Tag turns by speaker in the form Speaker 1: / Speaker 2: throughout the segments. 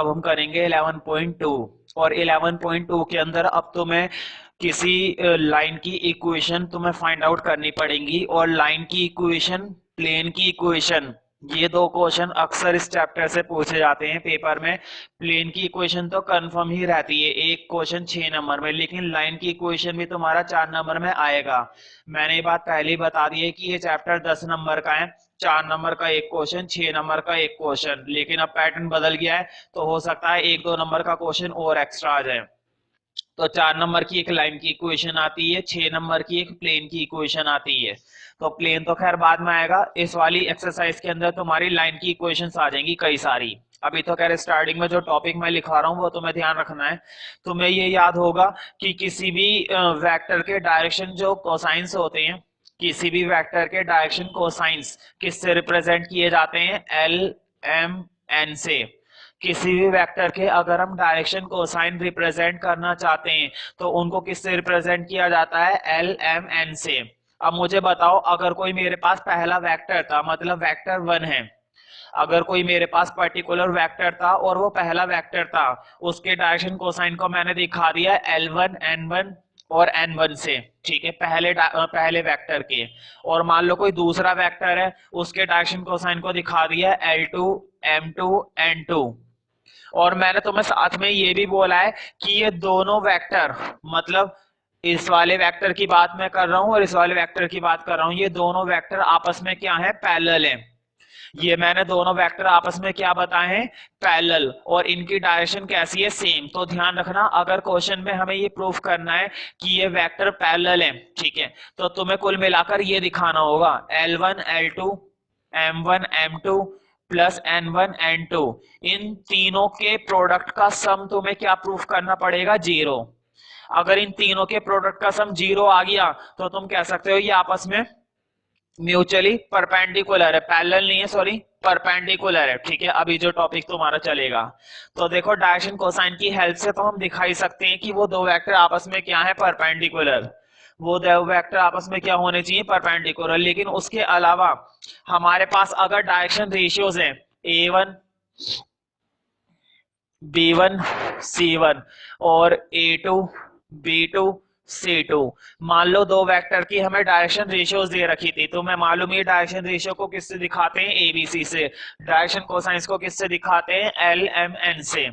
Speaker 1: अब हम करेंगे 11.2। और 11.2 के अंदर अब तुम्हें किसी लाइन की इक्वेशन तुम्हें फाइंड आउट करनी पड़ेगी, और लाइन की इक्वेशन, प्लेन की इक्वेशन, ये दो क्वेश्चन अक्सर इस चैप्टर से पूछे जाते हैं पेपर में। प्लेन की इक्वेशन तो कंफर्म ही रहती है, एक क्वेश्चन 6 नंबर में, लेकिन लाइन की इक्वेशन भी तुम्हारा 4 नंबर में आएगा। मैंने ये बात पहले ही बता दी है कि ये चैप्टर 10 नंबर का है, 4 नंबर का एक क्वेश्चन, 6 नंबर का एक क्वेश्चन, लेकिन अब पैटर्न बदल गया है, तो हो सकता है 1-2 नंबर का क्वेश्चन और एक्स्ट्रा आ जाए। तो 4 नंबर की एक लाइन की इक्वेशन आती है, 6 नंबर की एक प्लेन की इक्वेशन आती है। तो प्लेन तो खैर बाद में आएगा, इस वाली एक्सरसाइज के अंदर तुम्हारी लाइन की इक्वेशंस आ जाएंगी कई सारी। अभी तो खैर स्टार्टिंग में जो टॉपिक मैं लिखा रहा हूँ वो तुम्हें ध्यान रखना है। तुम्हें ये याद होगा कि किसी भी वेक्टर के डायरेक्शन जो कोसाइंस होते हैं, किसी भी वेक्टर के डायरेक्शन कोसाइंस किससे रिप्रेजेंट किए जाते हैं? एल एम एन से। किसी भी वेक्टर के अगर हम डायरेक्शन कोसाइन रिप्रेजेंट करना चाहते हैं तो उनको किससे रिप्रेजेंट किया जाता है? एल एम एन से। अब मुझे बताओ, अगर कोई मेरे पास पहला वेक्टर था, मतलब वेक्टर 1 है, अगर कोई मेरे पास पर्टिकुलर वेक्टर था और वो पहला वेक्टर था, उसके डायरेक्शन कोसाइन को मैंने दिखा दिया L1 N1 और N1 से, ठीक है, पहले वेक्टर के। और मान लो कोई दूसरा वेक्टर है, उसके डायरेक्शन कोसाइन को दिखा दिया L2 M2 N2। और मैंने तुम्हें साथ में ये भी बोला है कि ये दोनों वेक्टर, मतलब इस वाले वेक्टर की बात मैं कर रहा हूं और इस वाले वेक्टर की बात कर रहा हूं, ये दोनों वेक्टर आपस में क्या है? पैरेलल है। ये मैंने दोनों वेक्टर आपस में क्या बताए हैं? पैरेलल। और इनकी डायरेक्शन कैसी है? सेम। तो ध्यान रखना, अगर क्वेश्चन में हमें ये प्रूफ करना है कि ये वेक्टर पैरेलल है, ठीक है, तो तुम्हें कुल मिलाकर ये दिखाना होगा L1 L2 M1 M2 plus N1 N2, इन तीनों के प्रोडक्ट का सम तुम्हें क्या प्रूफ करना पड़ेगा? 0। अगर इन तीनों के प्रोडक्ट का सम 0 आ गया तो तुम कह सकते हो ये आपस में म्यूचुअली परपेंडिकुलर है, पैरेलल नहीं है, सॉरी, परपेंडिकुलर है, ठीक है। अभी जो टॉपिक तुम्हारा चलेगा, तो देखो डायरेक्शन कोसाइन की हेल्प से तो हम दिखा ही सकते हैं कि वो दो वेक्टर आपस में क्या है? परपेंडिकुलर। वो दो वेक्टर आपस में क्या होने चाहिए? परपेंडिकुलर। लेकिन उसके अलावा हमारे पास अगर डायरेक्शन रेशियोज हैं A1 B1 C1 और A2 B2 C2, मान लो दो वेक्टर की हमें डायरेक्शन रेशियोज दे रखी थी, तो मैं मालूम है डायरेक्शन रेशियो को किससे दिखाते हैं? ABC से। डायरेक्शन कोसाइंस को किससे दिखाते हैं? LMN से।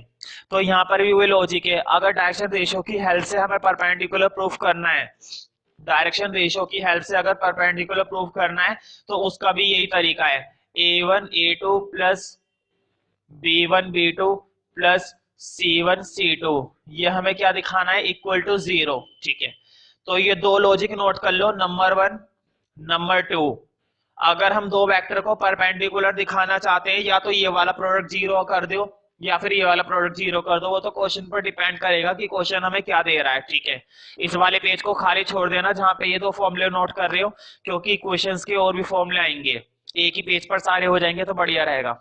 Speaker 1: तो यहाँ पर भी वही लॉजिक है, अगर डायरेक्शन रेशियो की हेल्प से हमें परपेंडिकुलर प्रूफ करना है, डायरेक्शन रेशियो की हेल्प से अगर परपेंडिकुलर प्रूफ करना है तो उसका भी यही तरीका है, A1 A2 plus B1 B2 plus C1 C2, ये हमें क्या दिखाना है? इक्वल टू 0, ठीक है। तो ये दो लॉजिक नोट कर लो, नंबर 1 नंबर 2। अगर हम दो वेक्टर को परपेंडिकुलर दिखाना चाहते हैं, या तो ये वाला प्रोडक्ट 0 कर दो या फिर ये वाला प्रोडक्ट 0 कर दो, वो तो क्वेश्चन पर डिपेंड करेगा कि क्वेश्चन हमें क्या दे रहा है, ठीक है। इस वाले पेज को खाली छोड़ देना जहां पे ये दो फॉर्मूले नोट कर रहे हो, क्योंकि क्वेश्चंस के और भी फॉर्मूले आएंगे, एक ही पेज पर सारे हो जाएंगे तो बढ़िया रहेगा।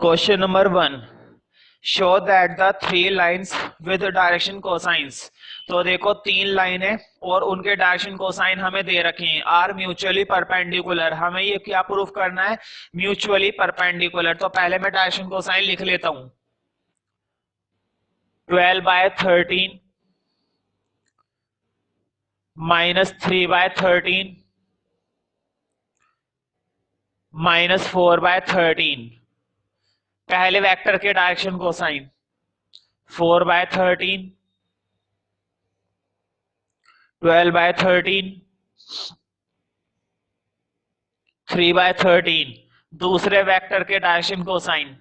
Speaker 1: Question number 1, show that the three lines with direction cosines। तो देखो 3 लाइन है और उनके डायरेक्शन कोसाइन हमें दे रखे हैं, आर म्यूचुअली परपेंडिकुलर। हमें ये क्या प्रूफ करना है? Mutually perpendicular. तो पहले मैं डायरेक्शन कोसाइन लिख लेता हूं, 12/13 माइनस 3/13 माइनस 4/13। पहले वेक्टर के डायरेक्शन कोसाइन 4/13 12/13 3/13। दूसरे वेक्टर के डायरेक्शन कोसाइन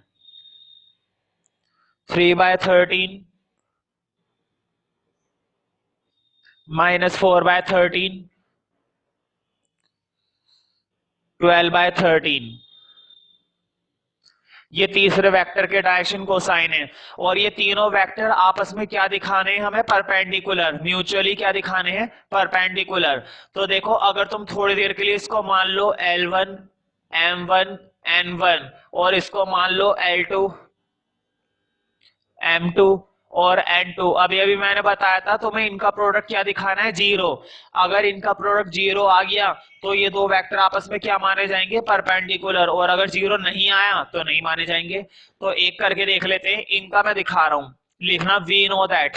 Speaker 1: 3/13 माइनस 4/13 12/13। ये तीसरे वेक्टर के डायरेक्शन कोसाइन है। और ये तीनों वेक्टर आपस में क्या दिखाने हैं हमें? परपेंडिकुलर। म्यूचुअली क्या दिखाने हैं? परपेंडिकुलर। तो देखो, अगर तुम थोड़ी देर के लिए इसको मान लो L1 M1 N1 और इसको मान लो L2 M2 और N2। अभी अभी मैंने बताया था तुम्हें इनका प्रोडक्ट क्या दिखाना है, जीरो। अगर इनका प्रोडक्ट जीरो आ गया तो ये दो वेक्टर आपस में क्या माने जाएंगे, परपेंडिकुलर, और अगर जीरो नहीं आया तो नहीं माने जाएंगे। तो एक करके देख लेते हैं, इनका मैं दिखा रहा हूं, लिखना we know that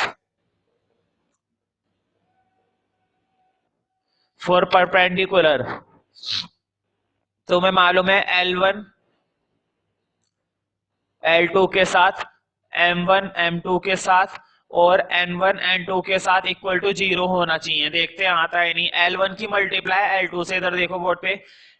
Speaker 1: for perpendicular तुम्हें मालूम है L1 L2 के साथ, M1 M2 के साथ और N1 N2 के साथ इक्वल टू जीरो होना चाहिए। देखते हैं आता है नहीं। L1 की मल्टीप्लाई L2 से, इधर देखो बोर्ड पे,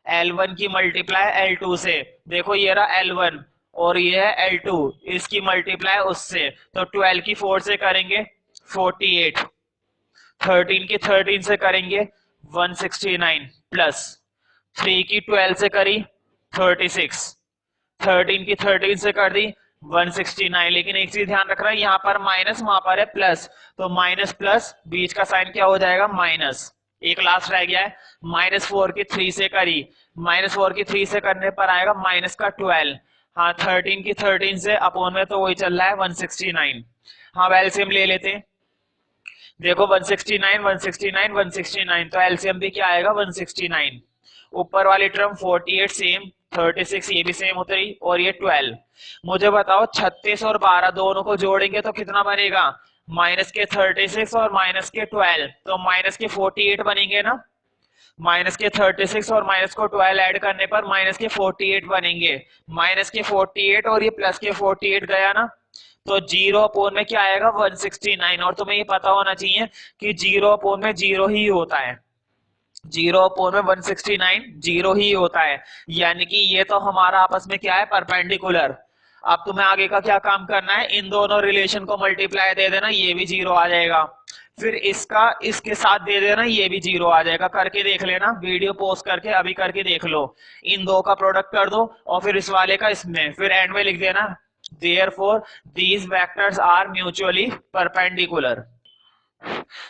Speaker 1: L1 की मल्टीप्लाई L2 से, देखो ये रहा L1 और ये है L2, इसकी मल्टीप्लाई उससे, तो 12 की 4 से करेंगे 48, 13 की 13 से करेंगे 169, प्लस 3 की 12 से करी 36, 13 की 13 से कर दी 169। लेकिन एक चीज ध्यान रखना, यहाँ पर माइनस, वहां पर है प्लस, तो माइनस प्लस बीच का साइन क्या हो जाएगा, माइनस। एक लास्ट रह गया है, -4 की 3 से करी, -4 की 3 से करने पर आएगा माइनस का 12। हाँ 13 की 13 से अपोन में तो वही चल रहा है 169। हाँ एलसीएम ले लेते हैं, देखो 169 169 169, तो एलसीएम भी क्या आएगा 169। ऊपर वाली टर्म 48 सेम, 36 ये भी सेम उतरी, और ये 12। मुझे बताओ 36 और 12 दोनों को जोड़ेंगे तो कितना बनेगा, माइनस के 36 और माइनस के 12, तो माइनस के 48 बनेंगे ना। माइनस के 36 और माइनस को 12 ऐड करने पर माइनस के 48 बनेंगे। माइनस के 48 और ये प्लस के 48 गया ना, तो जीरो अपोन में क्या आएगा 169। और तुम्हें ये पता होना चाहिए कि जीरो अपोन में जीरो ही होता है, जीरो अपोन में 169 जीरो ही होता है, यानी कि ये तो हमारा आपस में क्या है, परपेंडिकुलर। अब तुम्हें आगे का क्या काम करना है, इन दोनों रिलेशन को मल्टीप्लाई दे देना, ये भी जीरो आ जाएगा, फिर इसका इसके साथ दे देना, ये भी जीरो आ जाएगा। करके देख लेना, वीडियो पोस्ट करके अभी करके देख लो, इन दो का प्रोडक्ट कर दो और फिर इस वाले का इसमें, फिर एंड में लिख देना therefore these vectors are mutually perpendicular,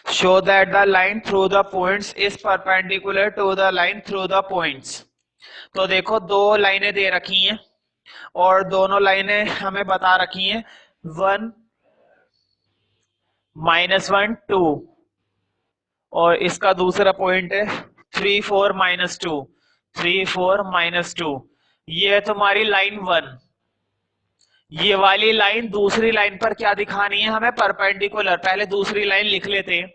Speaker 1: show that the line through the points is perpendicular to the line through the points। तो देखो दो लाइनें दे रखी हैं और दोनों लाइनें हमें बता रखी हैं 1 -1 2, और इसका दूसरा पॉइंट है 3 4 -2, 3 4 -2। ये है तुम्हारी लाइन 1। ये वाली लाइन दूसरी लाइन पर क्या दिखानी है हमें, परपेंडिकुलर। पहले दूसरी लाइन लिख लेते हैं,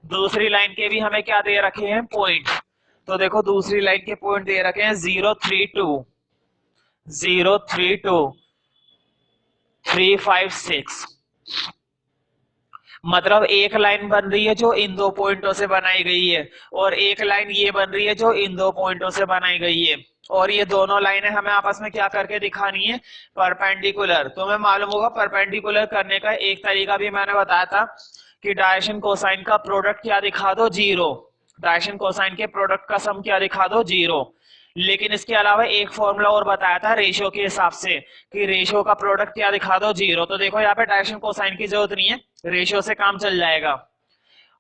Speaker 1: दूसरी लाइन के भी हमें क्या दे रखे हैं, पॉइंट। तो देखो दूसरी लाइन के पॉइंट दे रखे हैं 0 3 2, 0 3 2, 3 5 6। मतलब एक लाइन बन रही है जो इन दो पॉइंटों से बनाई गई है, और एक लाइन ये बन रही है जो इन दो पॉइंटों से बनाई गई है, और ये दोनों लाइनें हमें आपस में क्या करके दिखानी है, परपेंडिकुलर। तुम्हें मालूम होगा परपेंडिकुलर करने का एक तरीका भी मैंने बताया था कि डायरेक्शन कोसाइन का प्रोडक्ट क्या दिखा दो, जीरो। डायरेक्शन कोसाइन के प्रोडक्ट का सम क्या दिखा दो, जीरो। लेकिन इसके अलावा एक फॉर्मूला और बताया था रेशियो के हिसाब से कि रेशियो का प्रोडक्ट क्या दिखा दो, जीरो। तो देखो यहाँ पे डायरेक्शन कोसाइन की जरूरत नहीं है, रेशियो से काम चल जाएगा।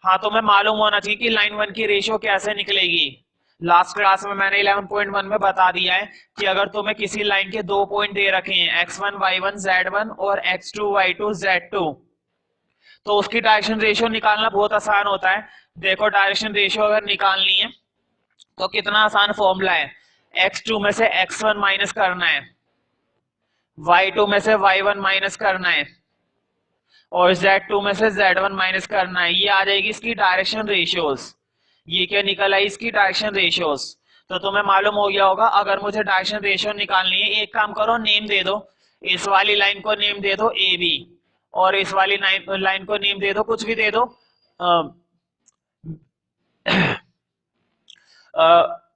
Speaker 1: हाँ तुम्हें मालूम होना चाहिए कि लाइन 1 की रेशियो कैसे निकलेगी। लास्ट क्लास में मैंने 11.1 में बता दिया है कि अगर तुम्हें किसी लाइन के दो पॉइंट दे रखे हैं x1 y1 z1 और x2 y2 z2, तो उसकी डायरेक्शन रेशियो निकालना बहुत आसान होता है। देखो डायरेक्शन रेशियो अगर निकालनी है तो कितना आसान फॉर्मूला है, x2 में से x1 माइनस करना है, y2 में से y1 माइनस करना है, और z2 में से z1 माइनस करना है। ये आ जाएगी इसकी डायरेक्शन रेशियोज। ये क्या निकल आई, इसकी डायरेक्शन रेशियोज। तो तुम्हें मालूम हो गया होगा, अगर मुझे डायरेक्शन रेशियो निकालनी है, एक काम करो, नेम दे दो, इस वाली लाइन को नेम दे दो ए बी, और इस वाली लाइन को नेम दे दो, कुछ भी दे दो,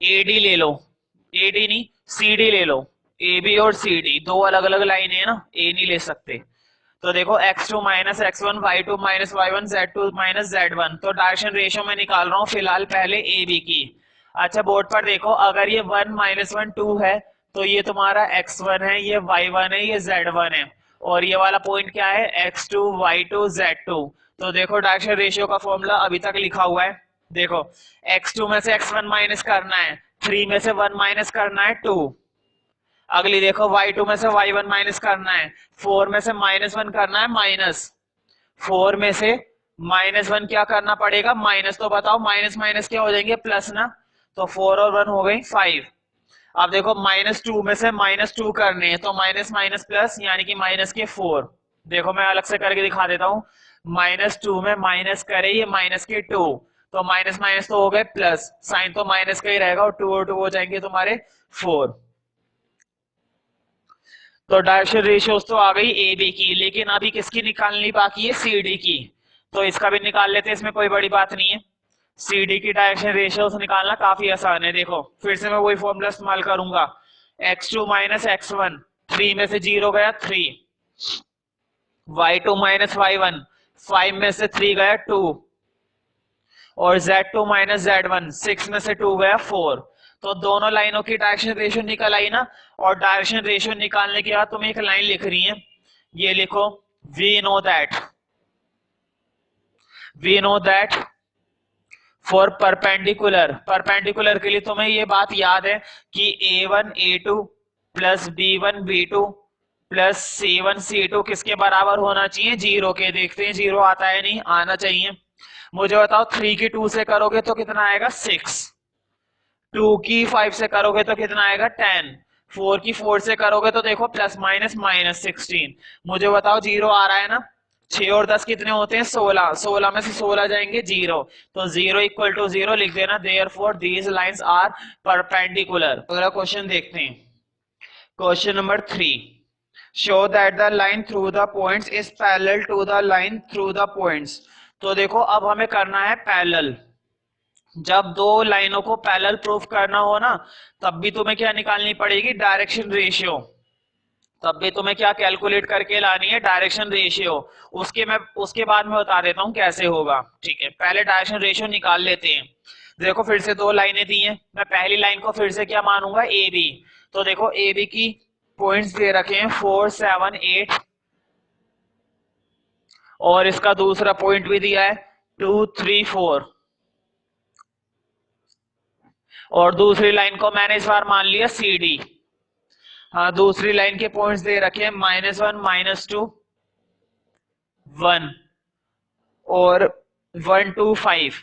Speaker 1: एडी ले लो, एडी नहीं सीडी ले लो, ए बी और सी डी दो अलग अलग लाइन है ना, ए नहीं ले सकते। तो देखो x2 minus x1 y2 minus y1 z2 minus z1, तो डायरेक्शन रेशियो में निकाल रहा हूँ फिलहाल पहले ए बी की। अच्छा बोर्ड पर देखो, अगर ये 1 -1 2 है तो ये तुम्हारा x1 है, ये y1 है, ये z1 है, और ये वाला पॉइंट क्या है, x2 y2 z2। तो देखो डायरेक्शन रेशियो का फॉर्मूला अभी तक लिखा हुआ है, देखो x2 में से x1 माइनस करना है, 3 में से 1 माइनस करना है 2, अगली देखो y2 में से y1 माइनस करना है, 4 में से -1 करना है माइनस, 4 में से -1 क्या करना पड़ेगा, माइनस, तो बताओ माइनस माइनस क्या हो जाएंगे, प्लस ना, तो 4 और 1 हो गई 5। अब देखो -2 में से -2 करने हैं, तो माइनस माइनस प्लस यानी कि माइनस के 4। देखो मैं अलग से करके दिखा देता हूँ, -2 में माइनस करे ये माइनस के 2, तो माइनस माइनस तो हो गए प्लस, साइन तो माइनस का ही रहेगा और 2 हो जाएंगे तुम्हारे 4। तो डायरेक्शन रेशियोज तो आ गई ए बी की, लेकिन अभी किसकी निकालनी बाकी है, सी डी की। तो इसका भी निकाल लेते हैं, इसमें कोई बड़ी बात नहीं है। सी डी की डायरेक्शन रेशियोज निकालना काफी आसान है। देखो फिर से मैं वही फॉर्मूला इस्तेमाल करूंगा, x2 माइनस x1, 3 में से 0 गया 3, y2 माइनस y1, 5 में से 3 गया 2, और z2 माइनस z1, 6 में से 2 गया 4। तो दोनों लाइनों की डायरेक्शन रेशियो निकल आई ना। और डायरेक्शन रेशियो निकालने के बाद तुम्हें एक लाइन लिख रही है, ये लिखो, we know that for perpendicular के लिए तुम्हें ये बात याद है कि a1 a2 plus b1 b2 plus c1 c2 किसके बराबर होना चाहिए, 0 के। देखते हैं 0 आता है, नहीं आना चाहिए। मुझे बताओ 3 की 2 से करोगे तो कितना आएगा, 6। 2 की 5 से करोगे तो कितना आएगा, 10। 4 की 4 से करोगे तो देखो प्लस माइनस माइनस 16। मुझे बताओ 0 आ रहा है ना। 6 और 10 कितने होते हैं, 16। 16 में से 16 जाएंगे 0, तो 0 इक्वल टू 0 लिख देना। Therefore these lines are perpendicular. अगला क्वेश्चन देखते हैं, question number 3। Show that the line through the points is parallel to the line through the points. तो देखो अब हमें करना है पैरेलल। जब दो लाइनों को पैरेलल प्रूफ करना हो ना, तब भी तुम्हें क्या निकालनी पड़ेगी, डायरेक्शन रेशियो। तब भी तुम्हें क्या कैलकुलेट करके लानी है, डायरेक्शन रेशियो। उसके बाद मैं बता देता हूं कैसे होगा। ठीक है, पहले डायरेक्शन रेशियो निकाल लेते हैं। देखो फिर से दो लाइनें दी हैं, मैं पहली लाइन को फिर से क्या मानूंगा, ए बी। तो देखो ए बी की पॉइंट्स दे रखे हैं 4 7 8, और इसका दूसरा पॉइंट भी दिया है 2 3 4, और दूसरी लाइन को मैंने इस बार मान लिया सी डी। हाँ, दूसरी लाइन के पॉइंट्स दे रखे हैं -1 -2 1 और 1 2 5।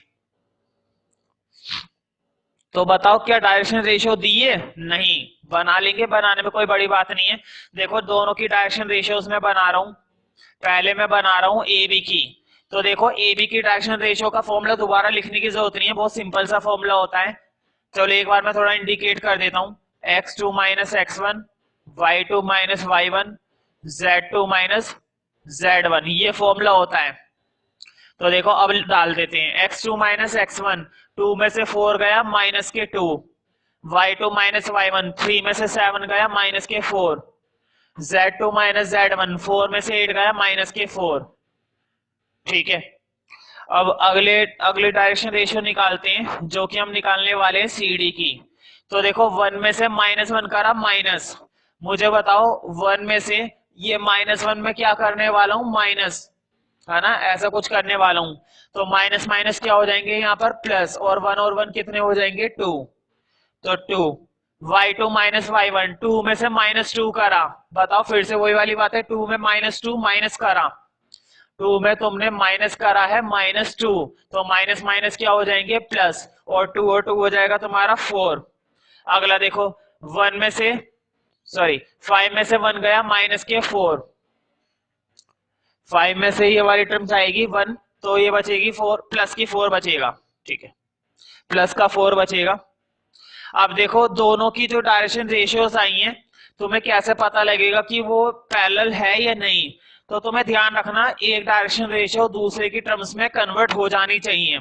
Speaker 1: तो बताओ क्या डायरेक्शन रेशियो दी है, नहीं। बना लेंगे, बनाने में कोई बड़ी बात नहीं है। देखो दोनों की डायरेक्शन रेशियोज में बना रहा हूं। पहले मैं बना रहा हूं ए बी की। तो देखो ए बी की डायरेक्शन रेशियो का फॉर्मूला दोबारा लिखने की जरूरत नहीं है, बहुत सिंपल सा फॉर्मूला होता है। चलो एक बार मैं थोड़ा इंडिकेट कर देता हूँ, x2 minus x1, y2 minus y1, z2 minus z1, ये फॉर्मूला होता है। तो देखो अब डाल देते हैं, x2 माइनस x1, 2 में से 4 गया माइनस के 2, y2 माइनस y1, 3 में से 7 गया माइनस के 4, z2 माइनस z1, 4 में से 8 गया माइनस के 4। ठीक है, अब अगले अगले डायरेक्शन रेशियो निकालते हैं, जो कि हम निकालने वाले हैं सी डी की। तो देखो 1 में से -1 करा माइनस। मुझे बताओ 1 में से ये -1 में क्या करने वाला हूं, माइनस, है ना, ऐसा कुछ करने वाला हूं। तो माइनस माइनस क्या हो जाएंगे यहाँ पर, प्लस, और 1 और 1 कितने हो जाएंगे, 2। तो 2, y2 माइनस y1, 2 में से -2 करा। बताओ फिर से वही वाली बात है, 2 में -2 माइनस करा, 2 में तुमने माइनस करा है -2, तो माइनस माइनस क्या हो जाएंगे, प्लस, और 2 और 2 हो जाएगा तुम्हारा 4। अगला देखो 1 में से सॉरी 5 में से 1 गया माइनस के 4, 5 में से ये वाली टर्म जाएगी 1, तो ये बचेगी 4, प्लस की 4 बचेगा। ठीक है, प्लस का 4 बचेगा। अब देखो दोनों की जो डायरेक्शन रेशियोज आई हैं, तुम्हें कैसे पता लगेगा कि वो पैरेलल है या नहीं। तो तुम्हें ध्यान रखना, एक डायरेक्शन रेशियो दूसरे की टर्म्स में कन्वर्ट हो जानी चाहिए।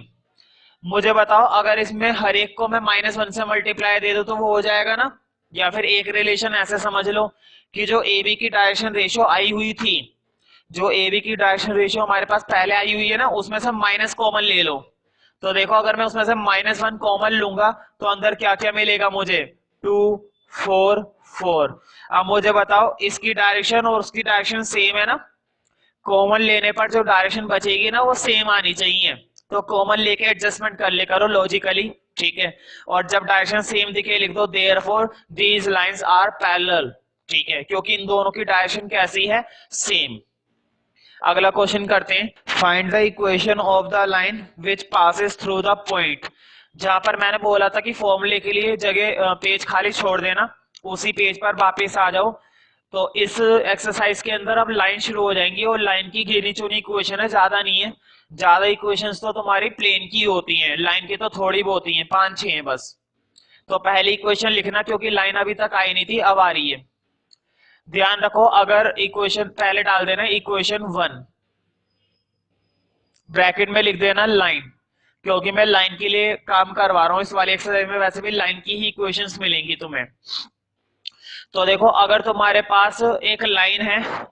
Speaker 1: मुझे बताओ अगर इसमें हर एक को मैं -1 से मल्टीप्लाई दे दूं तो वो हो जाएगा ना। या फिर एक रिलेशन ऐसे समझ लो कि जो ए बी की डायरेक्शन रेशियो आई हुई थी, जो ए बी की डायरेक्शन रेशियो हमारे पास पहले आई हुई है ना, उसमें से माइनस कॉमन ले लो। तो देखो अगर मैं उसमें से -1 कॉमन लूंगा तो अंदर क्या क्या मिलेगा मुझे, 2 4 4। अब मुझे बताओ इसकी डायरेक्शन और उसकी डायरेक्शन सेम है ना, कॉमन लेने पर जो डायरेक्शन बचेगी ना वो सेम आनी चाहिए। तो कॉमन लेके एडजस्टमेंट कर ले करो लॉजिकली। ठीक है, और जब डायरेक्शन सेम दिखे लिख दो therefore these lines are parallel. ठीक है, क्योंकि इन दोनों की डायरेक्शन कैसी है, सेम। अगला क्वेश्चन करते हैं, find the equation of the line which passes through the point. जहां पर मैंने बोला था कि फॉर्मूले के लिए जगह पेज खाली छोड़ देना, उसी पेज पर वापस आ जाओ। तो इस एक्सरसाइज के अंदर अब लाइन शुरू हो जाएंगी और लाइन की गिनी चुनी इक्वेशन है, ज्यादा नहीं है। ज्यादा इक्वेशंस तो तुम्हारी प्लेन की होती हैं, लाइन की तो थोड़ी बहुत ही हैं, 5-6 हैं बस। तो पहली इक्वेशन लिखना, क्योंकि लाइन अभी तक आई नहीं थी, अब आ रही है। ध्यान रखो, अगर इक्वेशन पहले डाल देना इक्वेशन 1, ब्रैकेट में लिख देना लाइन, क्योंकि मैं लाइन के लिए काम करवा रहा हूं इस वाली एक्सरसाइज में। वैसे भी लाइन की ही इक्वेशंस मिलेंगी तुम्हें। तो देखो, अगर तुम्हारे पास एक लाइन है,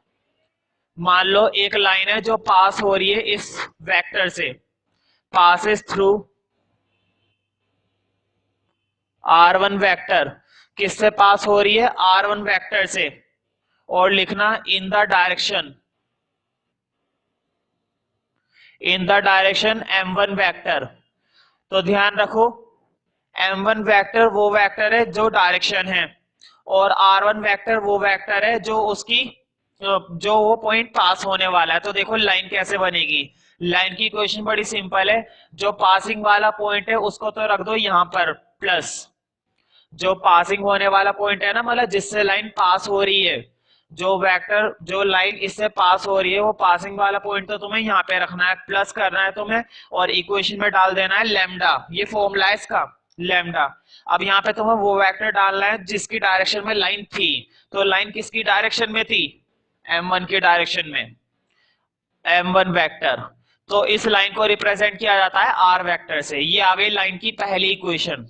Speaker 1: मान लो एक लाइन है जो पास हो रही है इस वेक्टर से, पासेस थ्रू R1 वेक्टर। किससे पास हो रही है? R1 वेक्टर से। और लिखना in the direction, in the direction M1 vector. तो ध्यान रखो, M1 वेक्टर वो वेक्टर है जो डायरेक्शन है, और R1 वेक्टर वो वेक्टर है जो उसकी जो वो पॉइंट पास होने वाला है। तो देखो लाइन कैसे बनेगी। लाइन की इक्वेशन बड़ी सिंपल है, जो पासिंग वाला पॉइंट है उसको तो रख दो यहां पर प्लस, जो पासिंग होने वाला पॉइंट है ना, मतलब जिससे लाइन पास हो रही है, जो वेक्टर जो लाइन इससे पास हो रही है, वो पासिंग वाला पॉइंट तो तुम्हें यहाँ पे रखना है, प्लस करना है तुम्हें, और इक्वेशन में डाल देना है लैम्डा। ये फॉर्मूला है इसका, लैम्डा। अब यहाँ पे तुम्हें वो वेक्टर डालना है जिसकी डायरेक्शन में लाइन थी। तो लाइन किसकी डायरेक्शन में थी? M1 की डायरेक्शन में, M1 वेक्टर। तो इस लाइन को रिप्रेजेंट किया जाता है R वेक्टर से। ये आ गई लाइन की पहली इक्वेशन।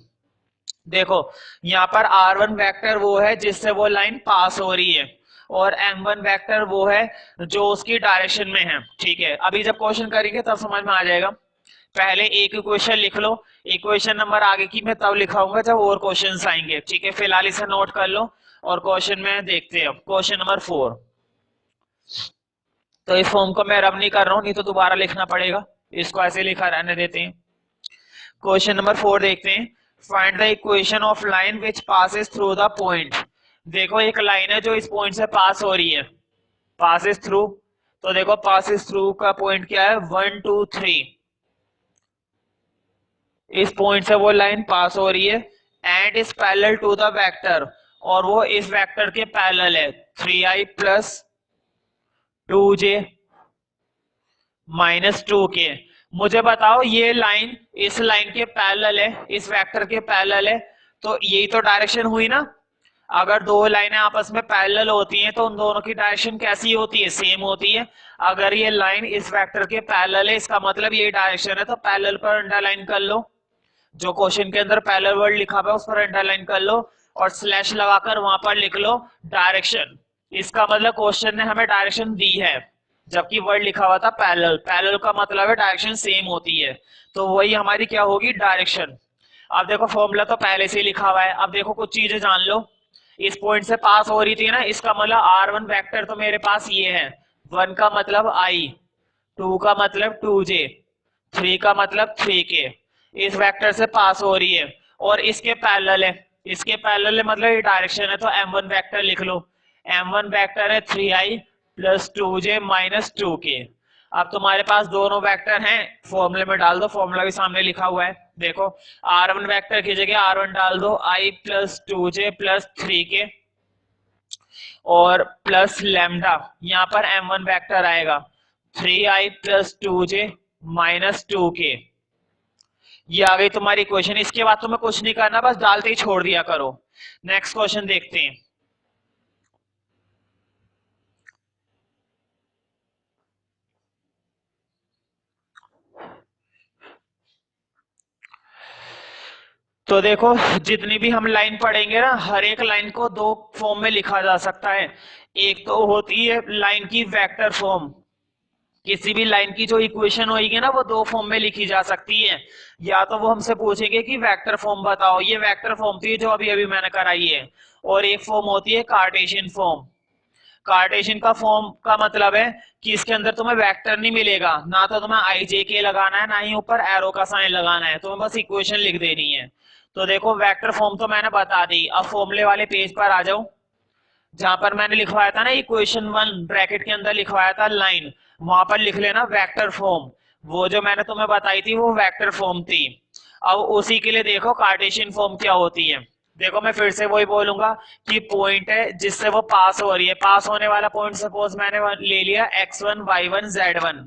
Speaker 1: देखो, यहाँ पर R1 वेक्टर वो है जिससे वो लाइन पास हो रही है, और M1 वेक्टर वो है जो उसकी डायरेक्शन में है। ठीक है, अभी जब क्वेश्चन करेंगे तब समझ में आ जाएगा। पहले एक इक्वेशन लिख लो, इक्वेशन नंबर आगे की मैं तब लिखाऊंगा जब और क्वेश्चंस आएंगे। ठीक है, फिलहाल इसे नोट कर लो और क्वेश्चन में देखते हैं। क्वेश्चन नंबर 4, तो इस फॉर्म को मैं रब नहीं कर रहा हूं, नहीं तो दोबारा लिखना पड़ेगा, इसको ऐसे लिखा रहने देते हैं। क्वेश्चन नंबर 4 देखते हैं, find the equation of line which passes through the point. देखो, एक लाइन है जो इस पॉइंट से पास हो रही है, पासेस थ्रू। तो देखो, पासेस थ्रू का पॉइंट क्या है? 1 2 3। इस पॉइंट से वो लाइन पास हो रही है, and is parallel to the vector, और वो इस वेक्टर के पैरेलल है, 3i plus 2j minus 2k। मुझे बताओ, ये लाइन इस लाइन के पैरेलल है, इस वेक्टर के पैरेलल है, तो यही तो डायरेक्शन हुई ना। अगर दो लाइनें आपस में पैरेलल होती हैं तो उन दोनों की डायरेक्शन कैसी होती है? सेम होती है। अगर ये लाइन इस वेक्टर के पैरेलल है, इसका मतलब ये डायरेक्शन है, तो पैरेलल पर अंडरलाइन कर लो। जो क्वेश्चन के अंदर पैरेलल वर्ड लिखा हुआ है उस पर अंडरलाइन कर लो, और स्लैश लगाकर वहां पर लिख लो डायरेक्शन। इसका मतलब क्वेश्चन ने हमें डायरेक्शन दी है, जबकि वर्ड लिखा हुआ था पैरेलल। पैरेलल का मतलब है डायरेक्शन सेम होती है, तो वही हमारी क्या होगी? डायरेक्शन। अब देखो, फॉर्मूला तो पहले से ही लिखा हुआ है। अब देखो, कुछ चीजें जान लो। इस पॉइंट से पास हो रही थी ना, इसका मतलब R1 वेक्टर तो मेरे पास ये है, 1 का मतलब I, 2 का मतलब 2j, 3 का मतलब 3k। इस वेक्टर से पास हो रही है और इसके पैरेलल है, इसके पैरेलल है मतलब ये डायरेक्शन है, तो M1 वेक्टर लिख लो। M1 वेक्टर है 3i plus 2j minus 2k। अब तुम्हारे पास दोनों वेक्टर हैं, फॉर्मूले में डाल दो, फॉर्मूला भी सामने लिखा हुआ है। देखो, R1 वेक्टर की जगह R1 डाल दो, i plus 2j plus 3k और प्लस लैम्डा। यहाँ पर M1 वेक्टर आएगा 3i plus 2j minus 2k। ये आ गई तुम्हारी इक्वेशन। इसके बाद तुम्हें कुछ नहीं करना, बस डालते ही छोड़ दिया करो। नेक्स्ट क्वेश्चन देखते हैं। तो देखो, जितनी भी हम लाइन पढ़ेंगे ना, हर एक लाइन को दो फॉर्म में लिखा जा सकता है। एक तो होती है लाइन की वेक्टर फॉर्म, किसी भी लाइन की जो इक्वेशन होगी ना वो दो फॉर्म में लिखी जा सकती है। या तो वो हमसे पूछेंगे कि वेक्टर फॉर्म बताओ, ये वेक्टर फॉर्म थी जो अभी अभी मैंने कराई है। और एक फॉर्म होती है कार्टेशियन फॉर्म। कार्टेशियन का फॉर्म का मतलब है कि इसके अंदर तुम्हें वेक्टर नहीं मिलेगा, ना तो तुम्हें आई जे के लगाना है, ना ही ऊपर एरो का साइन लगाना है, तुम्हें बस इक्वेशन लिख देनी है। तो देखो, वेक्टर फॉर्म तो मैंने बता दी। अब फॉर्मूले वाले पेज पर आ जाओ। जहां पर मैंने लिखवाया था ना इक्वेशन 1 ब्रैकेट के अंदर लिखवाया था लाइन, वहां पर लिख लेना वेक्टर फॉर्म। वो जो मैंने तुम्हें बताई थी वो वेक्टर फॉर्म थी। अब उसी के लिए देखो कार्टेशियन फॉर्म क्या होती है। देखो मैं फिर से वही बोलूंगा कि पॉइंट है जिससे वो पास हो रही है, पास होने वाला पॉइंट सपोज मैंने ले लिया x1 y1 z1।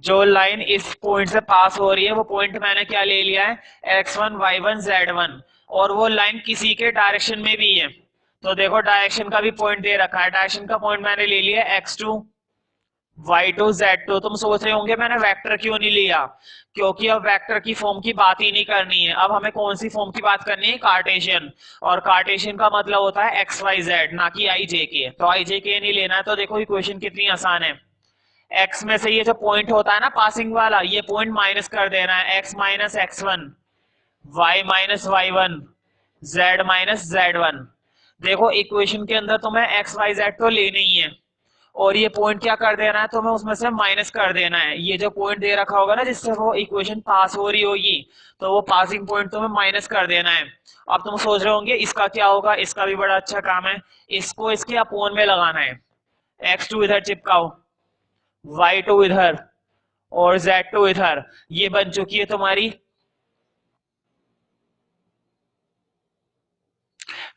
Speaker 1: जो लाइन इस पॉइंट से पास हो रही है वो पॉइंट मैंने क्या ले लिया है x1 y1 z1, और वो लाइन किसी के डायरेक्शन में भी है। तो देखो डायरेक्शन का भी पॉइंट दे रखा है, डायरेक्शन का पॉइंट मैंने ले लिया x2 y2 z2। तुम सोच रहे होंगे मैंने वेक्टर क्यों नहीं लिया, क्योंकि अब वेक्टर की फॉर्म की बात ही नहीं करनी है, अब हमें कौन सी फॉर्म की बात करनी है, कार्टेशियन। और कार्टेशियन का मतलब होता है एक्स वाई जेड, ना कि आई जे के। तो आई जे के नहीं लेना है। तो देखो इक्वेशन कितनी आसान है। एक्स में से ये जो पॉइंट होता है ना पासिंग वाला, ये पॉइंट माइनस कर देना है, X minus x1, Y minus y1, Z minus z1। देखो इक्वेशन के अंदर तुम्हें एक्स वाई जेड तो लेना ही है, और ये पॉइंट क्या कर देना है, तुम्हें उसमें से माइनस कर देना है। ये जो पॉइंट दे रखा होगा ना जिससे वो इक्वेशन पास हो रही होगी, तो वो पासिंग पॉइंट तुम्हें माइनस कर देना है। अब तुम सोच रहे होंगे इसका क्या होगा, इसका भी बड़ा अच्छा काम है, इसको इसके अपोन में लगाना है। x2 इधर चिपकाओ, y2 इधर, और z2 इधर। ये बन चुकी है तुम्हारी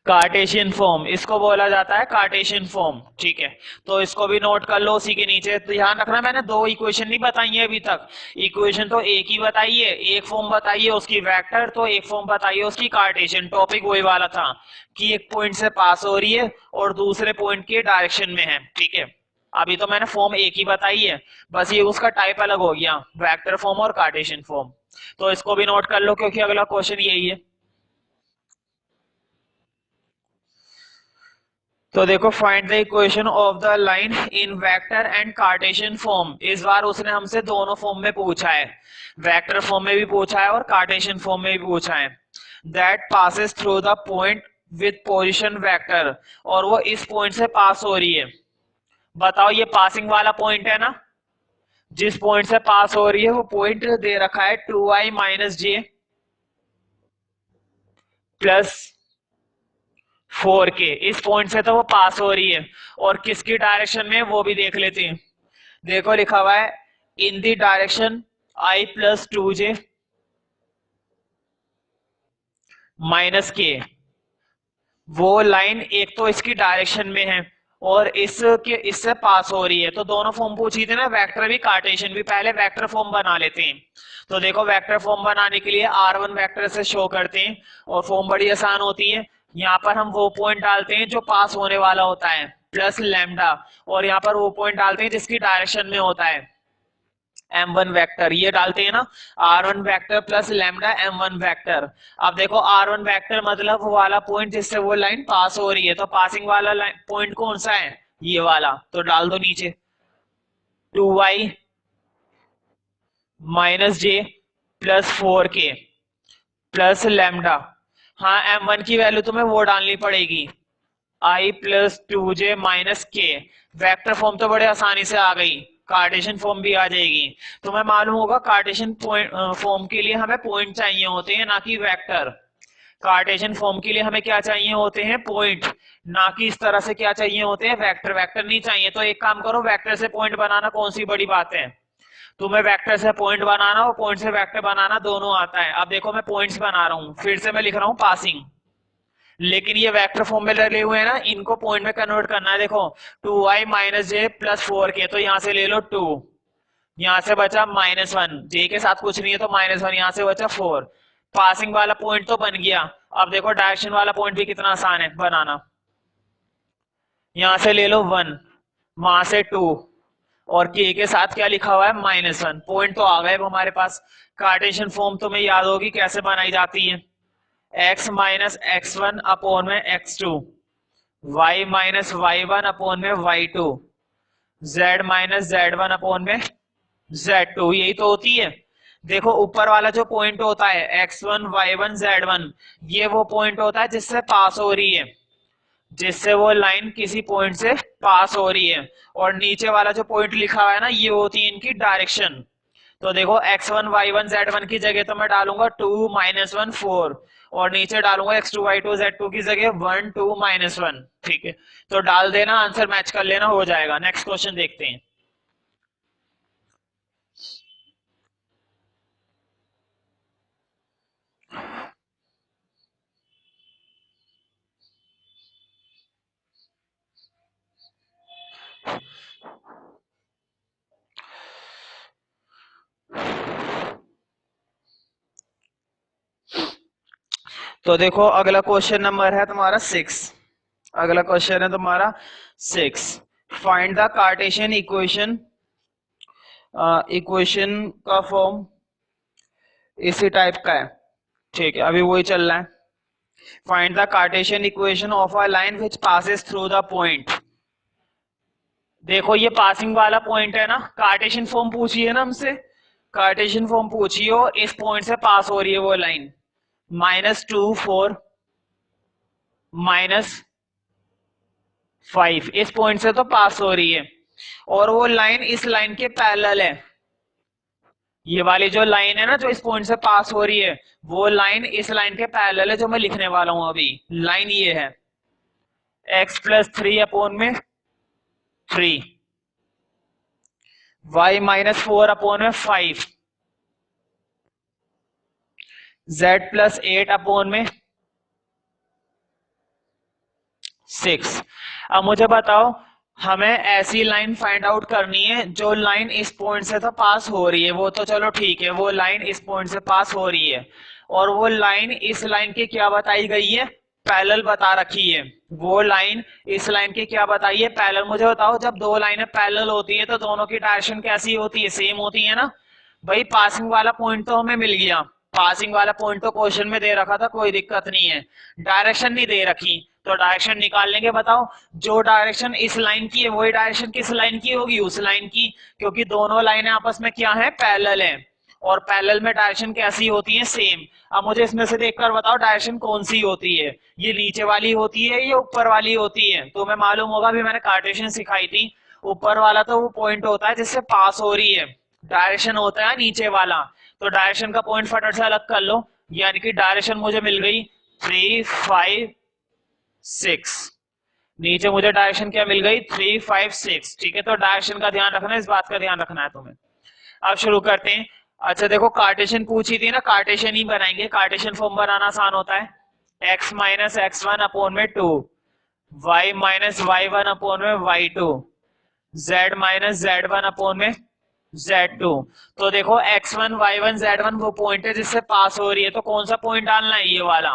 Speaker 1: कार्टेशियन फॉर्म, इसको बोला जाता है कार्टेशियन फॉर्म। ठीक है, तो इसको भी नोट कर लो उसी के नीचे। तो ध्यान रखना मैंने दो इक्वेशन नहीं बताई है अभी तक, इक्वेशन तो एक ही बताई है, एक फॉर्म बताई है उसकी वेक्टर, तो एक फॉर्म बताई है उसकी कार्टेशियन। टॉपिक वही वाला था कि एक पॉइंट से पास हो रही है और दूसरे पॉइंट के डायरेक्शन में है। ठीक है, अभी तो मैंने फॉर्म एक ही बताई है, बस ये उसका टाइप अलग हो गया, वेक्टर फॉर्म और कार्टेशियन फॉर्म। तो इसको भी नोट कर लो क्योंकि अगला क्वेश्चन यही है। तो देखो find the equation of the line in vector and Cartesian form. इस बार उसने हमसे दोनों फॉर्म में पूछा है, वेक्टर फॉर्म में भी पूछा है और कार्टेशियन फॉर्म में भी पूछा है। That passes through the point with position vector, और वो इस पॉइंट से पास हो रही है। बताओ ये पासिंग वाला पॉइंट है ना, जिस पॉइंट से पास हो रही है वो पॉइंट दे रखा है 2i माइनस जे प्लस 4k। इस पॉइंट से तो वो पास हो रही है, और किसकी डायरेक्शन में वो भी देख लेते हैं। देखो लिखा हुआ है in the direction i plus 2j minus के। वो लाइन एक तो इसकी डायरेक्शन में है और इसके इससे पास हो रही है। तो दोनों फॉर्म पूछी थी ना, वेक्टर भी कार्टेशियन भी। पहले वेक्टर फॉर्म बना लेते हैं। तो देखो वेक्टर फॉर्म बनाने के लिए r1 वेक्टर से शो करते हैं, और फॉर्म बड़ी आसान होती है। यहाँ पर हम वो पॉइंट डालते हैं जो पास होने वाला होता है प्लस लैम्डा, और यहाँ पर वो पॉइंट डालते हैं जिसकी डायरेक्शन में होता है m1 वेक्टर। ये डालते हैं ना r1 vector plus lambda m1 vector. अब देखो r1 वेक्टर मतलब वो वाला पॉइंट जिससे वो लाइन पास हो रही है, तो पासिंग वाला पॉइंट कौन सा है, ये वाला। तो डाल दो नीचे 2y माइनस जे प्लस 4k प्लस लैम्डा। हाँ m1 की वैल्यू तुम्हें वो डालनी पड़ेगी i प्लस 2j माइनस के। वेक्टर फॉर्म तो बड़े आसानी से आ गई, कार्टेशियन फॉर्म भी आ जाएगी। तुम्हें मालूम होगा कार्टेशियन फॉर्म के लिए हमें पॉइंट चाहिए होते हैं, ना कि वेक्टर। कार्टेशियन फॉर्म के लिए हमें क्या चाहिए होते हैं, पॉइंट, ना कि इस तरह से क्या चाहिए होते हैं, वेक्टर। वेक्टर नहीं चाहिए तो एक काम करो, वेक्टर से पॉइंट बनाना कौन सी बड़ी बात है। तुम्हें वेक्टर से पॉइंट बनाना और पॉइंट से वेक्टर बनाना दोनों आता है। अब देखो मैं पॉइंट्स बना रहा हूँ, फिर से मैं लिख रहा हूँ पासिंग, लेकिन ये वेक्टर फॉर्म में डले हुए हैं ना, इनको पॉइंट में कन्वर्ट करना है। देखो 2i माइनस जे प्लस 4k, तो यहाँ से ले लो 2, यहाँ से बचा -1, जे के साथ कुछ नहीं है तो -1, यहाँ से बचा 4। पासिंग वाला पॉइंट तो बन गया। अब देखो डायरेक्शन वाला पॉइंट भी कितना आसान है बनाना। यहाँ से ले लो 1, वहां से 2, और के साथ क्या लिखा हुआ है -1। पॉइंट तो आ गए अब हमारे पास। कार्टेशियन फॉर्म तुम्हें याद होगी कैसे बनाई जाती है, x माइनस x1 अपॉन में x2, y minus y1 upon में y2, z minus z1 upon में z2। यही तो होती है। देखो ऊपर वाला जो पॉइंट होता है x1 y1 z1, ये वो पॉइंट होता है जिससे पास हो रही है, जिससे वो लाइन किसी पॉइंट से पास हो रही है। और नीचे वाला जो पॉइंट लिखा हुआ है ना, ये होती है इनकी डायरेक्शन। तो देखो x1 y1 z1 की जगह तो मैं डालूंगा 2 -1 4 और नीचे डालूंगा x2 y2 z2 की जगह 1 2 -1। ठीक है, तो डाल देना, आंसर मैच कर लेना, हो जाएगा। नेक्स्ट क्वेश्चन देखते हैं। तो देखो अगला क्वेश्चन नंबर है तुम्हारा 6। अगला क्वेश्चन है तुम्हारा 6। Find the Cartesian equation. Equation का फॉर्म इसी टाइप का है। ठीक है, अभी वही चल रहा है। Find the Cartesian equation of a line which passes through the point. देखो ये पासिंग वाला पॉइंट है ना, कार्टेशियन फॉर्म पूछी है ना हमसे, कार्टेशियन फॉर्म पूछी हो, इस पॉइंट से पास हो रही है वो लाइन, -2 4 -5, इस पॉइंट से तो पास हो रही है, और वो लाइन इस लाइन के पैरेलल है। ये वाली जो लाइन है ना जो इस पॉइंट से पास हो रही है, वो लाइन इस लाइन के पैरेलल है जो मैं लिखने वाला हूं अभी। लाइन ये है x+3/3, y-4/5, z+8/6। अब मुझे बताओ, हमें ऐसी लाइन फाइंड आउट करनी है जो लाइन इस पॉइंट से तो पास हो रही है, वो तो चलो ठीक है, वो लाइन इस पॉइंट से पास हो रही है, और वो लाइन इस लाइन की क्या बताई गई है, पैरेलल बता रखी है। वो लाइन इस लाइन की क्या बताई है, पैरेलल। मुझे बताओ, जब दो लाइनें पैरेलल होती है तो दोनों की डायरेक्शन कैसी होती है, सेम होती है ना। भाई पासिंग वाला पॉइंट तो हमें मिल गया, पासिंग वाला पॉइंट तो क्वेश्चन में दे रखा था, कोई दिक्कत नहीं है। डायरेक्शन नहीं दे रखी तो डायरेक्शन निकाल लेंगे। बताओ, जो डायरेक्शन इस लाइन की है वही डायरेक्शन किस लाइन की होगी, उस लाइन की, क्योंकि दोनों लाइनें आपस में क्या है, पैरेलल है, और पैरेलल में डायरेक्शन कैसी होती है, सेम। अब मुझे इसमें से देखकर बताओ डायरेक्शन कौन सी होती है, ये नीचे वाली होती है, ये ऊपर वाली होती है। तो मैं मालूम होगा, भी मैंने कार्टेशियन सिखाई थी, ऊपर वाला तो वो पॉइंट होता है जिससे पास हो रही है, डायरेक्शन होता है नीचे वाला। तो डायरेक्शन का पॉइंट फटाफट से अलग कर लो, यानी कि डायरेक्शन मुझे मिल गई 3 5 6, नीचे मुझे डायरेक्शन क्या मिल गई, 3 5 6। ठीक है, तो डायरेक्शन का ध्यान रखना है, इस बात का ध्यान रखना है तुम्हें। अब शुरू करते हैं। अच्छा देखो, कार्टेशियन पूछी थी ना, कार्टेशियन ही बनाएंगे, कार्टेशियन फॉर्म बनाना आसान होता है। x-x1/2, y-y1/y2, z-z1/z2। तो देखो x1 y1 z1 वो पॉइंट है जिससे पास हो रही है, तो कौन सा पॉइंट डालना है, ये वाला।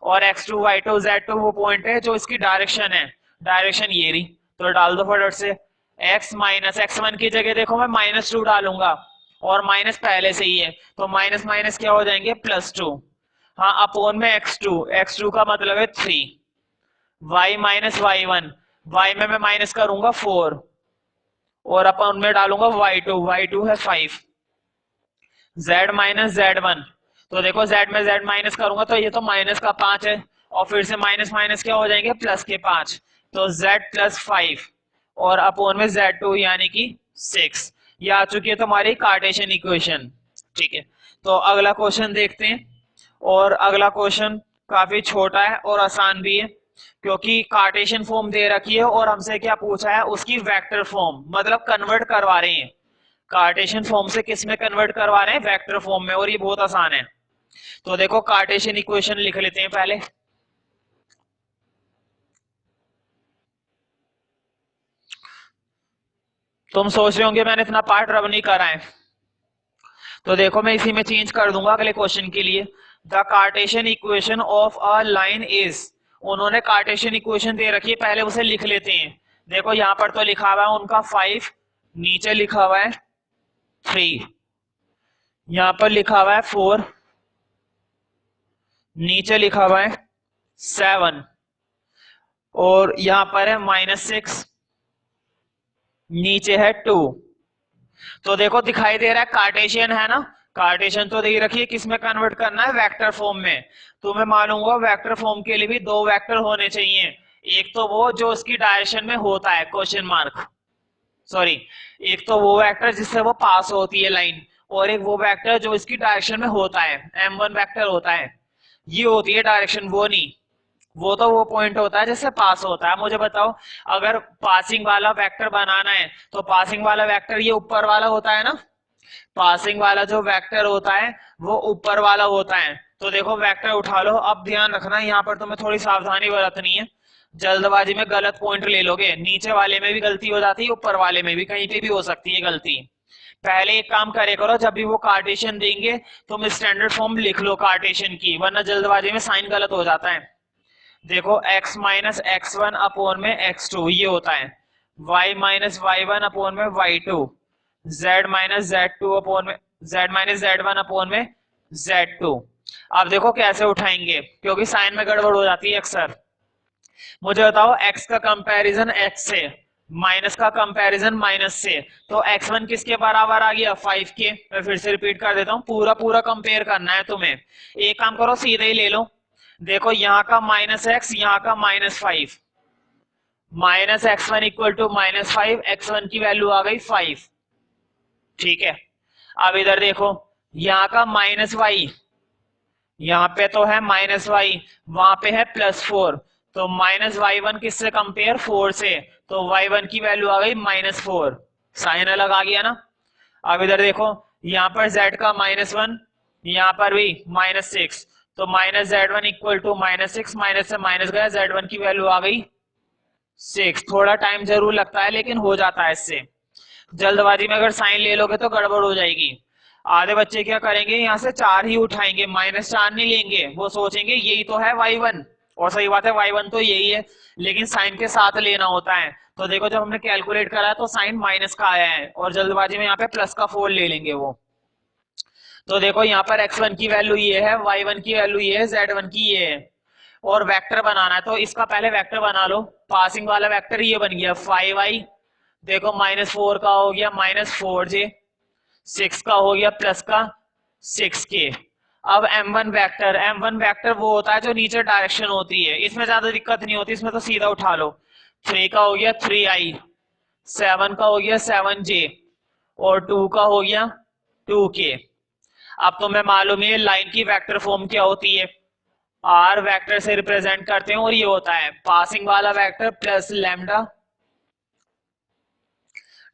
Speaker 1: और x2 y2 z2 वो पॉइंट है जो इसकी डायरेक्शन है, डायरेक्शन ये रही, तो डाल दो फटाफट से। x-x1 की जगह देखो मैं -2 डालूंगा, और माइनस पहले से ही है, तो माइनस माइनस क्या हो जाएंगे, +2। हाँ, अपोन में x2 का मतलब है 3, y-y1, y में मैं माइनस करूंगा 4, और अपन में डालूंगा y2 है 5, z-z1। तो देखो z में z माइनस करूंगा तो ये तो माइनस का 5 है, और फिर से माइनस माइनस क्या हो जाएंगे, प्लस के 5, तो z+5, और अपोन में z2 यानी कि 6। ये आ चुकी है तुम्हारी कार्टेशियन इक्वेशन। ठीक है, तो अगला क्वेश्चन देखते हैं। और अगला क्वेश्चन काफी छोटा है और आसान भी है, क्योंकि कार्टेशियन फॉर्म दे रखी है और हमसे क्या पूछा है, उसकी वेक्टर फॉर्म, मतलब कन्वर्ट करवा रहे हैं। कार्टेशियन फॉर्म से किस में कन्वर्ट करवा रहे हैं, वेक्टर फॉर्म में, और ये बहुत आसान है। तो देखो कार्टेशियन इक्वेशन लिख लेते हैं पहले। तुम सोच रहे होंगे मैंने इतना पार्ट रब नहीं करा है, तो देखो मैं इसी में चेंज कर दूंगा अगले क्वेश्चन के लिए। The Cartesian equation of a line is, उन्होंने कार्टेशियन इक्वेशन दे रखी है, पहले उसे लिख लेते हैं। देखो यहाँ पर तो लिखा हुआ है उनका 5, नीचे लिखा हुआ है 3, यहाँ पर लिखा हुआ है 4, नीचे लिखा हुआ है 7, और यहाँ पर है -6, नीचे है 2। तो देखो दिखाई दे रहा है कार्टेशियन है ना, कार्टेशियन तो दे रखी है, किस में कन्वर्ट करना है, वेक्टर फॉर्म में। तो मैं मानूंगा वेक्टर फॉर्म के लिए भी दो वेक्टर होने चाहिए, एक तो वो जो उसकी डायरेक्शन में होता है क्वेश्चन मार्क, सॉरी, एक तो वो वेक्टर जिससे वो पास होती है लाइन, और एक वो वेक्टर जो इसकी डायरेक्शन में होता है, m1 वेक्टर होता है, ये होती है डायरेक्शन, वो नहीं। वो तो वो पॉइंट होता है जिससे पास होता है। मुझे बताओ, अगर पासिंग वाला वेक्टर बनाना है तो पासिंग वाला वेक्टर ये ऊपर वाला होता है ना, पासिंग वाला जो वेक्टर होता है वो ऊपर वाला होता है। तो देखो वेक्टर उठा लो। अब ध्यान रखना यहाँ पर तुम्हें थोड़ी सावधानी बरतनी है, जल्दबाजी में गलत पॉइंट ले लोगे, नीचे वाले में भी गलती हो जाती है, ऊपर वाले में भी, कहीं पे भी हो सकती है गलती। पहले एक काम करे करो, जब भी वो कार्टेशियन देंगे तुम स्टैंडर्ड फॉर्म लिख लो कार्टेशियन की, वरना जल्दबाजी में साइन गलत हो जाता है। देखो x minus X one upon में x2 ये होता है, y minus Y one upon में y2, z माइनस z2 अपोन में z माइनस z1 अपोन में z2। अब देखो कैसे उठाएंगे, क्योंकि साइन में गड़बड़ हो जाती है अक्सर। मुझे बताओ x का कंपैरिजन x से, माइनस का कंपैरिजन माइनस से, तो x1 किसके बराबर आ गया, 5 के। मैं फिर से रिपीट कर देता हूँ, पूरा पूरा कंपेयर करना है तुम्हें। एक काम करो, सीधे ही ले लो। देखो यहाँ का माइनस एक्स, यहाँ का -5, minus x1 equal to -5, x1 की वैल्यू आ गई 5, ठीक है। अब इधर देखो, यहाँ का -y, यहाँ पे तो है -y, वहां पे है +4, तो -y1 किससे कंपेयर, 4 से, तो y1 की वैल्यू आ गई -4, साइन अलग आ गया ना। अब इधर देखो, यहाँ पर z का -1, यहाँ पर भी -6, तो -z1 इक्वल टू -6, माइनस से माइनस गया, z1 की वैल्यू आ गई 6। थोड़ा टाइम जरूर लगता है लेकिन हो जाता है इससे। जल्दबाजी में अगर साइन ले लोगे तो गड़बड़ हो जाएगी। आधे बच्चे क्या करेंगे, यहाँ से 4 ही उठाएंगे, -4 नहीं लेंगे, वो सोचेंगे यही तो है y1, और सही बात है y1 तो यही है, लेकिन साइन के साथ लेना होता है। तो देखो जब हमने कैलकुलेट करा तो साइन माइनस का आया है, और जल्दबाजी में यहाँ पे प्लस का 4 ले लेंगे वो। तो देखो यहाँ पर x1 की वैल्यू ये है, y1 की वैल्यू ये है, z1 की ये है, और वेक्टर बनाना है तो इसका पहले वेक्टर बना लो। पासिंग वाला वेक्टर ये बन गया 5i, देखो -4 का हो गया -4j, 6 का हो गया प्लस का 6k। अब m1 वेक्टर वो होता है जो नीचे डायरेक्शन होती है, इसमें ज्यादा दिक्कत नहीं होती, इसमें तो सीधा उठा लो। 3 का हो गया 3i, 7 का हो गया 7j, और 2 का हो गया 2k। अब तुम्हें मालूम है लाइन की वेक्टर फॉर्म क्या होती है, आर वेक्टर से रिप्रेजेंट करते हैं, और ये होता है पासिंग वाला वेक्टर प्लस लैम्डा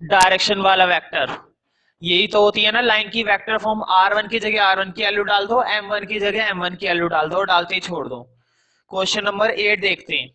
Speaker 1: डायरेक्शन वाला वेक्टर। यही तो होती है ना लाइन की वेक्टर फॉर्म। r1 की जगह r1 की वैल्यू डाल दो, m1 की जगह m1 की वैल्यू डाल दो, डालते ही छोड़ दो। क्वेश्चन नंबर 8 देखते हैं।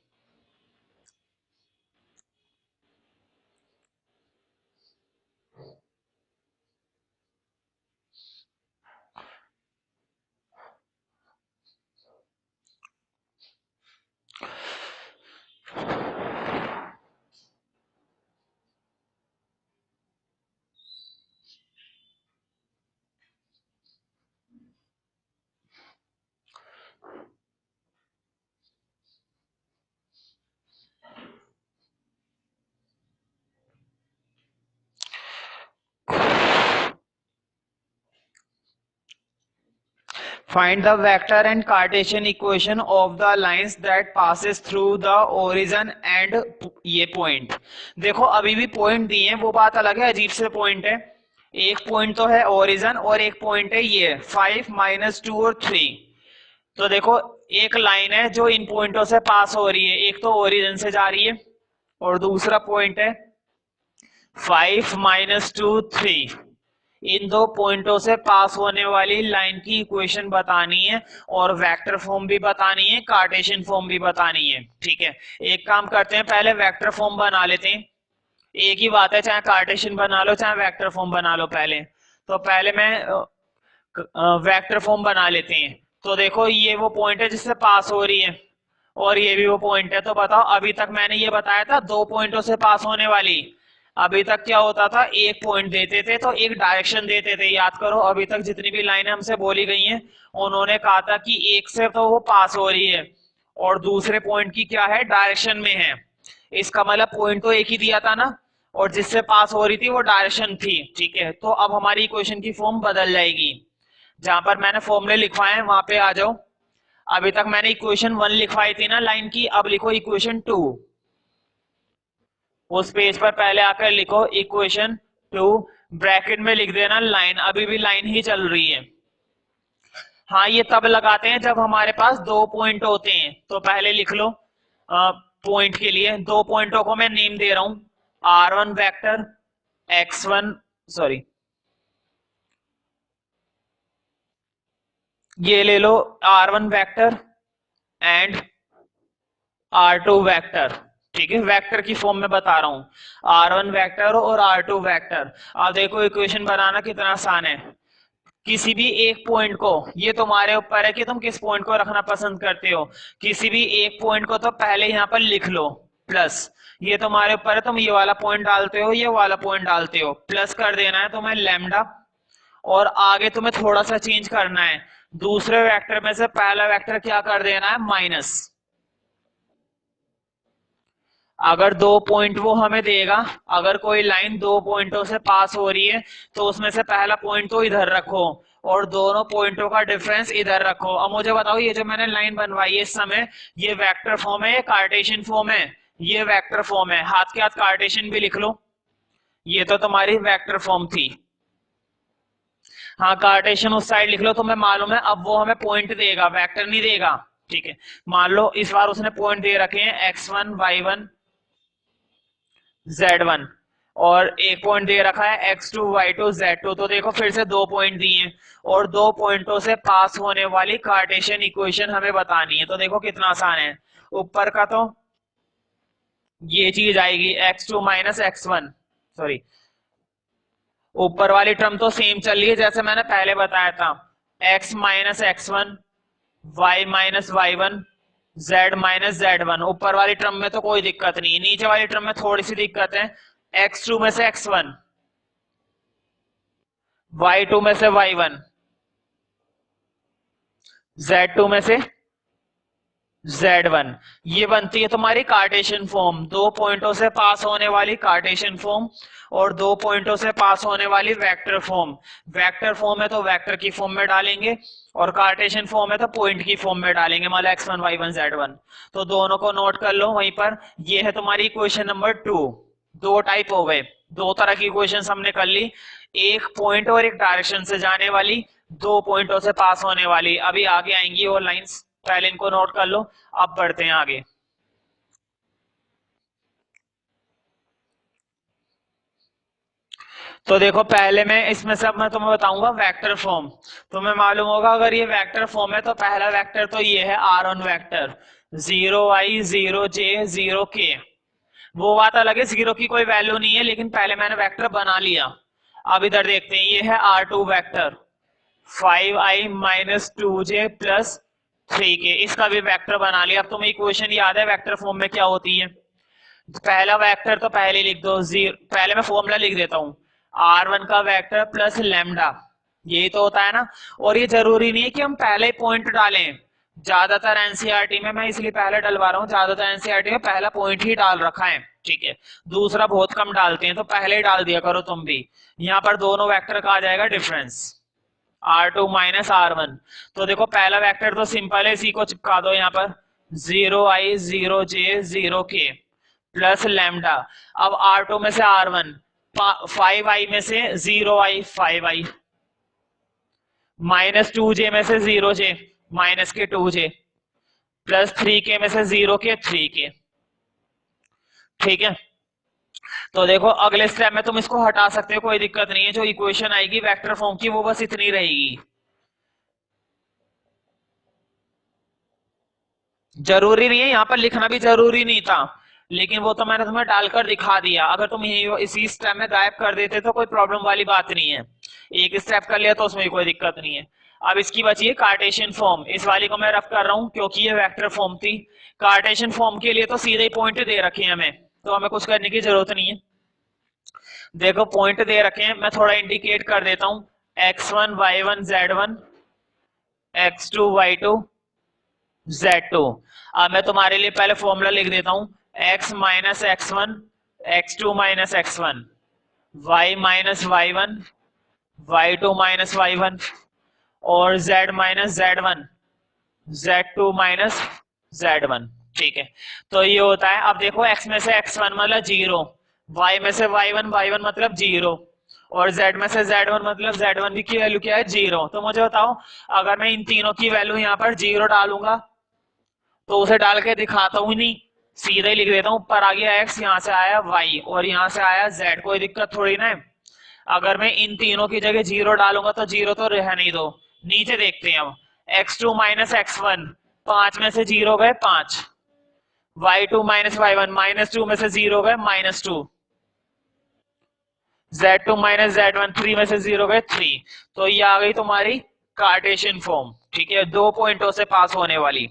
Speaker 1: Find the vector and Cartesian equation of the lines that passes through the origin and ये पॉइंट। देखो अभी भी पॉइंट दिए हैं, वो बात अलग है, अजीब से पॉइंट है। एक पॉइंट तो है ओरिजिन और एक पॉइंट है ये 5, -2 और 3। तो देखो एक लाइन है जो इन पॉइंटों से पास हो रही है, एक तो ओरिजिन से जा रही है, और दूसरा पॉइंट है 5, -2, 3। इन दो पॉइंटों से पास होने वाली लाइन की इक्वेशन बतानी है, और वेक्टर फॉर्म भी बतानी है, कार्टेशियन फॉर्म भी बतानी है, ठीक है। एक काम करते हैं, पहले वेक्टर फॉर्म बना लेते हैं। एक ही बात है, चाहे कार्टेशियन बना लो चाहे वेक्टर फॉर्म बना लो। पहले तो पहले मैं वेक्टर फॉर्म बना लेते हैं। तो देखो ये वो पॉइंट है जिससे पास हो रही है, और ये भी वो पॉइंट है। तो बताओ, अभी तक मैंने ये बताया था दो पॉइंटों से पास होने वाली। अभी तक क्या होता था, एक पॉइंट देते थे तो एक डायरेक्शन देते थे। याद करो अभी तक जितनी भी लाइनें हमसे बोली गई हैं, उन्होंने कहा था कि एक से तो वो पास हो रही है, और दूसरे पॉइंट की क्या है, डायरेक्शन में है। इसका मतलब पॉइंट तो एक ही दिया था ना, और जिससे पास हो रही थी वो डायरेक्शन थी, ठीक है। तो अब हमारी इक्वेशन की फॉर्म बदल जाएगी। जहां पर मैंने फॉर्मूले लिखवाए हैं वहां पे आ जाओ। अभी तक मैंने इक्वेशन 1 लिखवाई थी ना लाइन की, अब लिखो इक्वेशन 2। उस पेज पर पहले आकर लिखो इक्वेशन 2। ब्रैकेट में लिख देना लाइन, अभी भी लाइन ही चल रही है। हाँ, ये तब लगाते हैं जब हमारे पास दो पॉइंट होते हैं, तो पहले लिख लो पॉइंट के लिए दो पॉइंटों को मैं नेम दे रहा हूं, R1 वेक्टर, X1, सॉरी ये ले लो R1 vector and R2 vector. ठीक है, वेक्टर की फॉर्म में बता रहा हूं, R1 वेक्टर और R2 वेक्टर। अब देखो इक्वेशन बनाना कितना आसान है। किसी भी एक पॉइंट को, ये तुम्हारे ऊपर है कि तुम किस पॉइंट को रखना पसंद करते हो, किसी भी एक पॉइंट को तो पहले यहाँ पर लिख लो प्लस, ये तुम्हारे ऊपर है, तुम ये वाला पॉइंट डालते हो, ये वाला पॉइंट डालते हो, प्लस कर देना है तुम्हें लैम्डा, और आगे तुम्हें थोड़ा सा चेंज करना है, दूसरे वेक्टर में से पहला वेक्टर क्या कर देना है, माइनस। अगर दो पॉइंट वो हमें देगा, अगर कोई लाइन दो पॉइंटों से पास हो रही है तो उसमें से पहला पॉइंट तो इधर रखो और दोनों पॉइंटों का डिफरेंस इधर रखो। अब मुझे बताओ, ये जो मैंने लाइन बनवाई है इस समय, ये वेक्टर फॉर्म है या कार्टेशियन फॉर्म है? ये वेक्टर फॉर्म है, हाथ के हाथ कार्टेशियन भी लिख लो, ये तो तुम्हारी वेक्टर फॉर्म थी। हाँ, कार्टेशियन उस साइड लिख लो, तुम्हें मालूम है अब वो हमें पॉइंट देगा, वेक्टर नहीं देगा। ठीक है, मान लो इस बार उसने पॉइंट दे रखे हैं x1 y1 z1, और एक पॉइंट दे रखा है x2 y2 z2। तो देखो फिर से दो पॉइंट दिए हैं और दो पॉइंटों से पास होने वाली कार्टेशियन इक्वेशन हमें बतानी है। तो देखो कितना आसान है, ऊपर का तो ये चीज आएगी x2 माइनस x1, सॉरी ऊपर वाली टर्म तो सेम चल रही है जैसे मैंने पहले बताया था, x minus x1 y minus y1 z minus z1। ऊपर वाली टर्म में तो कोई दिक्कत नहीं है, नीचे वाली टर्म में थोड़ी सी दिक्कत है, x2 में से x1, y2 में से y1, z2 में से z1। ये बनती है तुम्हारी कार्टेशियन फॉर्म, दो पॉइंटों से पास होने वाली कार्टेशियन फॉर्म और दो पॉइंटों से पास होने वाली वेक्टर फॉर्म। वेक्टर फॉर्म है तो वेक्टर की फॉर्म में डालेंगे और कार्टेशियन फॉर्म है तो पॉइंट की फॉर्म में डालेंगे, मतलब x1 y1 z1। तो दोनों को नोट कर लो वहीं पर। ये है तुम्हारी क्वेश्चन नंबर 2। दो टाइप हो गए, दो तरह की क्वेश्चन हमने कर ली, एक पॉइंट और एक डायरेक्शन से जाने वाली, दो पॉइंटों से पास होने वाली। अभी आगे आएंगी वो लाइंस, पहले इनको नोट कर लो, अब बढ़ते हैं आगे। तो देखो पहले मैं इसमें से अब मैं तुम्हें बताऊंगा वेक्टर फॉर्म। तुम्हें मालूम होगा अगर ये वेक्टर फॉर्म है तो पहला वेक्टर तो ये है R1 vector, 0i 0j 0k। वो बात अलग है, जीरो की कोई वैल्यू नहीं है, लेकिन पहले मैंने वेक्टर बना लिया। अब इधर देखते हैं, ये है R2 vector, 5i minus 2j plus 3k, इसका भी वेक्टर बना लिया। अब तुम्हें इक्वेशन याद है वेक्टर फॉर्म में क्या होती है? पहला वेक्टर तो पहले लिख दो, जीरो, पहले मैं फॉर्मूला लिख देता हूँ, R1 का वेक्टर प्लस लैम्डा, यही तो होता है ना। और ये जरूरी नहीं है कि हम पहले ही पॉइंट डालें, ज्यादातर एनसीईआरटी में, मैं इसलिए पहले डलवा रहा हूँ, ज्यादातर एनसीईआरटी में पहला पॉइंट ही डाल रखा है। ठीक है, दूसरा बहुत कम डालते हैं, तो पहले ही डाल दिया करो तुम भी। यहाँ पर दोनों वेक्टर का आ जाएगा डिफरेंस, R2 माइनस R1। तो देखो पहला वेक्टर तो सिंपल है, इसी को चिपका दो यहाँ पर, 0i 0j 0k plus lambda. अब R2 में से R1, 5i में से 0i 5i, माइनस 2j में से 0j माइनस के 2j, प्लस 3k में से 0k 3k। ठीक है, तो देखो अगले स्टेप में तुम इसको हटा सकते हो, कोई दिक्कत नहीं है, जो इक्वेशन आएगी वेक्टर फॉर्म की वो बस इतनी रहेगी। जरूरी नहीं है, यहाँ पर लिखना भी जरूरी नहीं था, लेकिन वो तो मैंने तुम्हें डालकर दिखा दिया। अगर तुम यही इसी स्टेप में गायब कर देते तो कोई प्रॉब्लम वाली बात नहीं है, एक स्टेप कर लिया तो उसमें कोई दिक्कत नहीं है। अब इसकी बची है कार्टेशियन फॉर्म, इस वाली को मैं रफ कर रहा हूँ क्योंकि ये वेक्टर फॉर्म थी। कार्टेशियन फॉर्म के लिए तो सीधे ही पॉइंट दे रखे हैं हमें, तो हमें कुछ करने की जरूरत नहीं है। देखो पॉइंट दे रखे हैं, मैं थोड़ा इंडिकेट कर देता हूँ, x1 y1 z1, x2 y2 z2। अब मैं तुम्हारे लिए पहले फॉर्मूला लिख देता हूं, x minus x1 x2 minus x1, y minus y1 y2 minus y1 और z minus z1 z2 minus z1। ठीक है, तो ये होता है। अब देखो x में से x1 मतलब 0, y में से y1 y1 मतलब 0, और z में से z1 मतलब z1 की वैल्यू क्या है 0। तो मुझे बताओ अगर मैं इन तीनों की वैल्यू यहाँ पर 0 डालूंगा तो उसे डाल के दिखाता हूँ नहीं, सीधे ही लिख देता हूँ, ऊपर आ गया x, यहाँ से आया y और यहाँ से आया z, कोई दिक्कत थोड़ी ना है। अगर मैं इन तीनों की जगह 0 डालूंगा तो 0 तो रह नहीं दो। नीचे देखते हैं अब, x2 माइनस x1, 5 में से 0 गए 5, y2 माइनस y1, -2 में से 0 गए -2, z2 माइनस z1, 3 में से 0 गए 3। तो ये आ गई तुम्हारी कार्टेशियन फॉर्म, ठीक है, 2 पॉइंटों से पास होने वाली।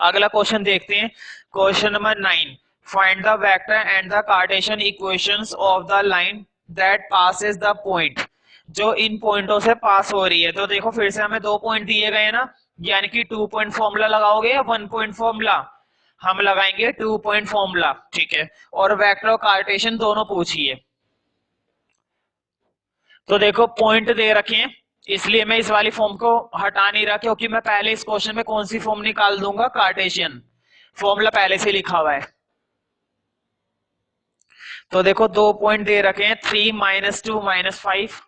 Speaker 1: अगला क्वेश्चन देखते हैं, question number 9, find the vector and the Cartesian equations of the line that passes the point. जो इन पॉइंटों से पास हो रही है। तो देखो फिर से हमें 2 पॉइंट दिए गए ना, यानी कि 2 पॉइंट फॉर्मूला लगाओगे या 1 पॉइंट फॉर्मूला? हम लगाएंगे 2 पॉइंट फॉर्मूला, ठीक है। और वेक्टर और कार्टेशियन दोनों पूछिए। तो देखो पॉइंट दे रखे हैं, इसलिए मैं इस वाली फॉर्म को हटा नहीं रहा, क्योंकि मैं पहले इस क्वेश्चन में कौन सी फॉर्म निकाल दूंगा, कार्टेशियन फॉर्मूला पहले से लिखा हुआ है। तो देखो 2 पॉइंट दे रखे हैं, 3 -2 -5,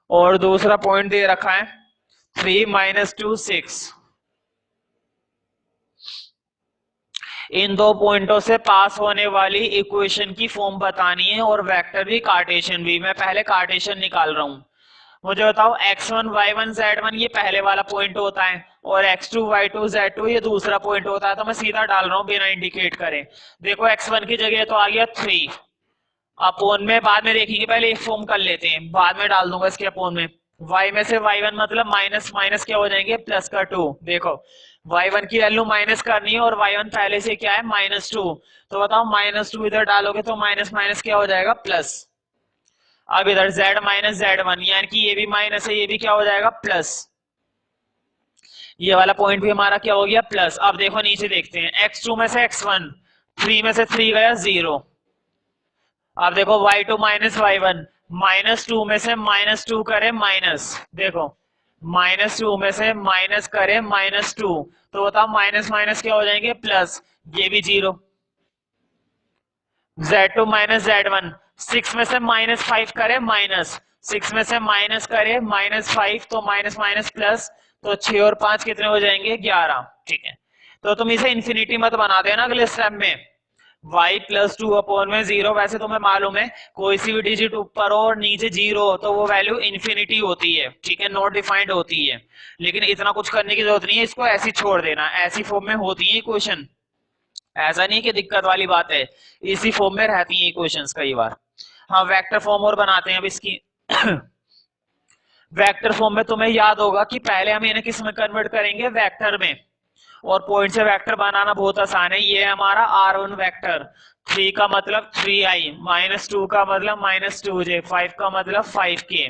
Speaker 1: और दूसरा पॉइंट दे रखा है 3 -2 6। इन 2 पॉइंटों से पास होने वाली इक्वेशन की फॉर्म बतानी है, और वेक्टर भी कार्टेशियन भी। मैं पहले कार्टेशियन निकाल रहा हूं। मुझे बताओ x1 y1 z1 ये पहले वाला पॉइंट होता है, और x2 y2 z2 ये दूसरा पॉइंट होता है। तो मैं सीधा डाल रहा हूं बिना इंडिकेट करे। देखो x1 की जगह तो आ गया 3, अपोन में बाद में देखेंगे, पहले एक फॉर्म कर लेते हैं, बाद में डाल दूंगा इसके अपोन में। y में से y1 मतलब माइनस माइनस क्या हो जाएंगे, प्लस का 2। देखो y1 की वैल्यू माइनस करनी है, और y1 पहले से क्या है -2। तो बताओ -2 इधर डालोगे तो माइनस माइनस क्या हो जाएगा, प्लस। अब इधर z माइनस z1, यानी कि ये भी माइनस है, ये भी क्या हो जाएगा, प्लस। ये वाला पॉइंट भी हमारा क्या हो गया, प्लस। अब देखो नीचे देखते हैं, x2 में से x1, 3 में से 3 गया 0। अब देखो y2 माइनस y1, -2 में से -2 करे माइनस, देखो -2 में से माइनस करे -2, तो बताओ माइनस माइनस क्या हो जाएंगे, प्लस। ये भी 0। z2 माइनस z1, 6 में से -5 करे माइनस, 6 में से माइनस करे -5, तो माइनस माइनस प्लस। तो 6 और 5 कितने हो जाएंगे, 11, ठीक है। तो तुम इसे इन्फिनिटी मत बना देना अगले स्टेप में, y प्लस 2 अपॉन में 0। वैसे तुम्हें मालूम है कोई सी भी डिजिट ऊपर हो और नीचे 0 हो तो वो वैल्यू इन्फिनिटी होती है, ठीक है, नॉट डिफाइंड होती है। लेकिन इतना कुछ करने की जरूरत नहीं है, इसको ऐसी छोड़ देना, ऐसी फॉर्म में होती है क्वेश्चन। ऐसा नहीं कि दिक्कत वाली बात है, इसी फॉर्म में रहती है क्वेश्चंस कई बार। हाँ वेक्टर फॉर्म और बनाते हैं अब इसकी। वेक्टर फॉर्म में तुम्हें याद होगा कि पहले हम इन्हें किस में कन्वर्ट करेंगे, वेक्टर में। और पॉइंट से वेक्टर बनाना बहुत आसान है। ये है हमारा r1 वेक्टर, 3 का मतलब 3i, -2 का मतलब -2j, 5 का मतलब 5k,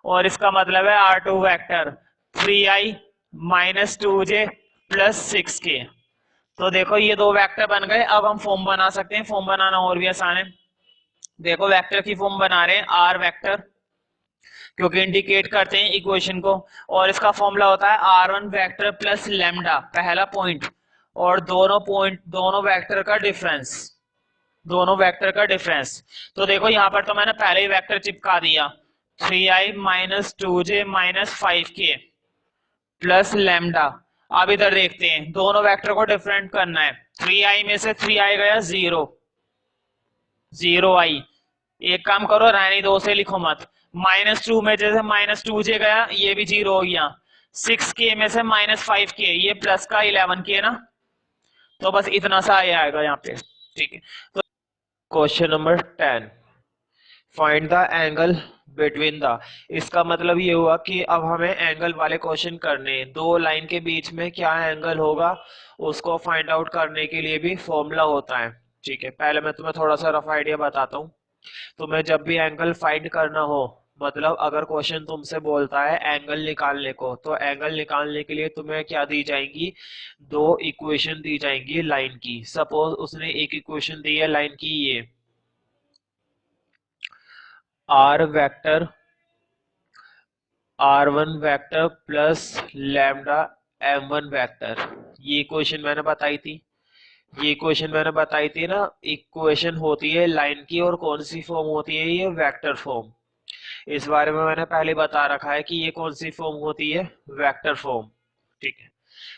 Speaker 1: और इसका मतलब है r2 vector 3i -2j plus 6k। तो देखो ये 2 वेक्टर बन गए। अब हम फॉर्म बना सकते हैं, फॉर्म बनाना और भी आसान है। देखो वेक्टर की फॉर्म बना रहे हैं, r वेक्टर, क्योंकि इंडिकेट करते हैं इक्वेशन को। और इसका फॉर्मूला होता है r1 वेक्टर प्लस लैम्डा, पहला पॉइंट, और दोनों वेक्टर का डिफरेंस, दोनों वेक्टर का डिफरेंस। तो देखो यहाँ पर तो मैंने पहले ही वेक्टर चिपका दिया, 3i -2j -5k plus lambda. अब इधर देखते हैं, दोनों वेक्टर को डिफरेंट करना है। 3i में से 3i गया 0, 0i। एक काम करो, रहने दो से लिखो मत। -2 में जैसे -2j गया, ये भी 0 हो गया। 6k में से -5k, ये प्लस का 11k ना। तो बस इतना सा आएगा यहाँ पे, ठीक है। तो question number 10, find the angle between the. इसका मतलब ये हुआ कि अब हमें एंगल वाले क्वेश्चन करने हैं। दो लाइन के बीच में क्या एंगल होगा उसको फाइंड आउट करने के लिए भी फॉर्मूला होता है, ठीक है। पहले मैं तुम्हें थोड़ा सा रफ आइडिया बताता हूँ। तुम्हें जब भी एंगल फाइंड करना हो, मतलब अगर क्वेश्चन तुमसे बोलता है एंगल निकालने को, तो एंगल निकालने के लिए तुम्हें क्या दी जाएंगी, 2 इक्वेशन दी जाएंगी लाइन की। सपोज उसने एक इक्वेशन दी है लाइन की, ये r vector r1 vector plus lambda m1 vector, ये इक्वेशन मैंने बताई थी। ये इक्वेशन मैंने बताई थी ना, इक्वेशन होती है लाइन की, और कौन सी फॉर्म होती है, ये वेक्टर फॉर्म। इस बारे में मैंने पहले बता रखा है कि ये कौन सी फॉर्म होती है, वेक्टर फॉर्म। ठीक है,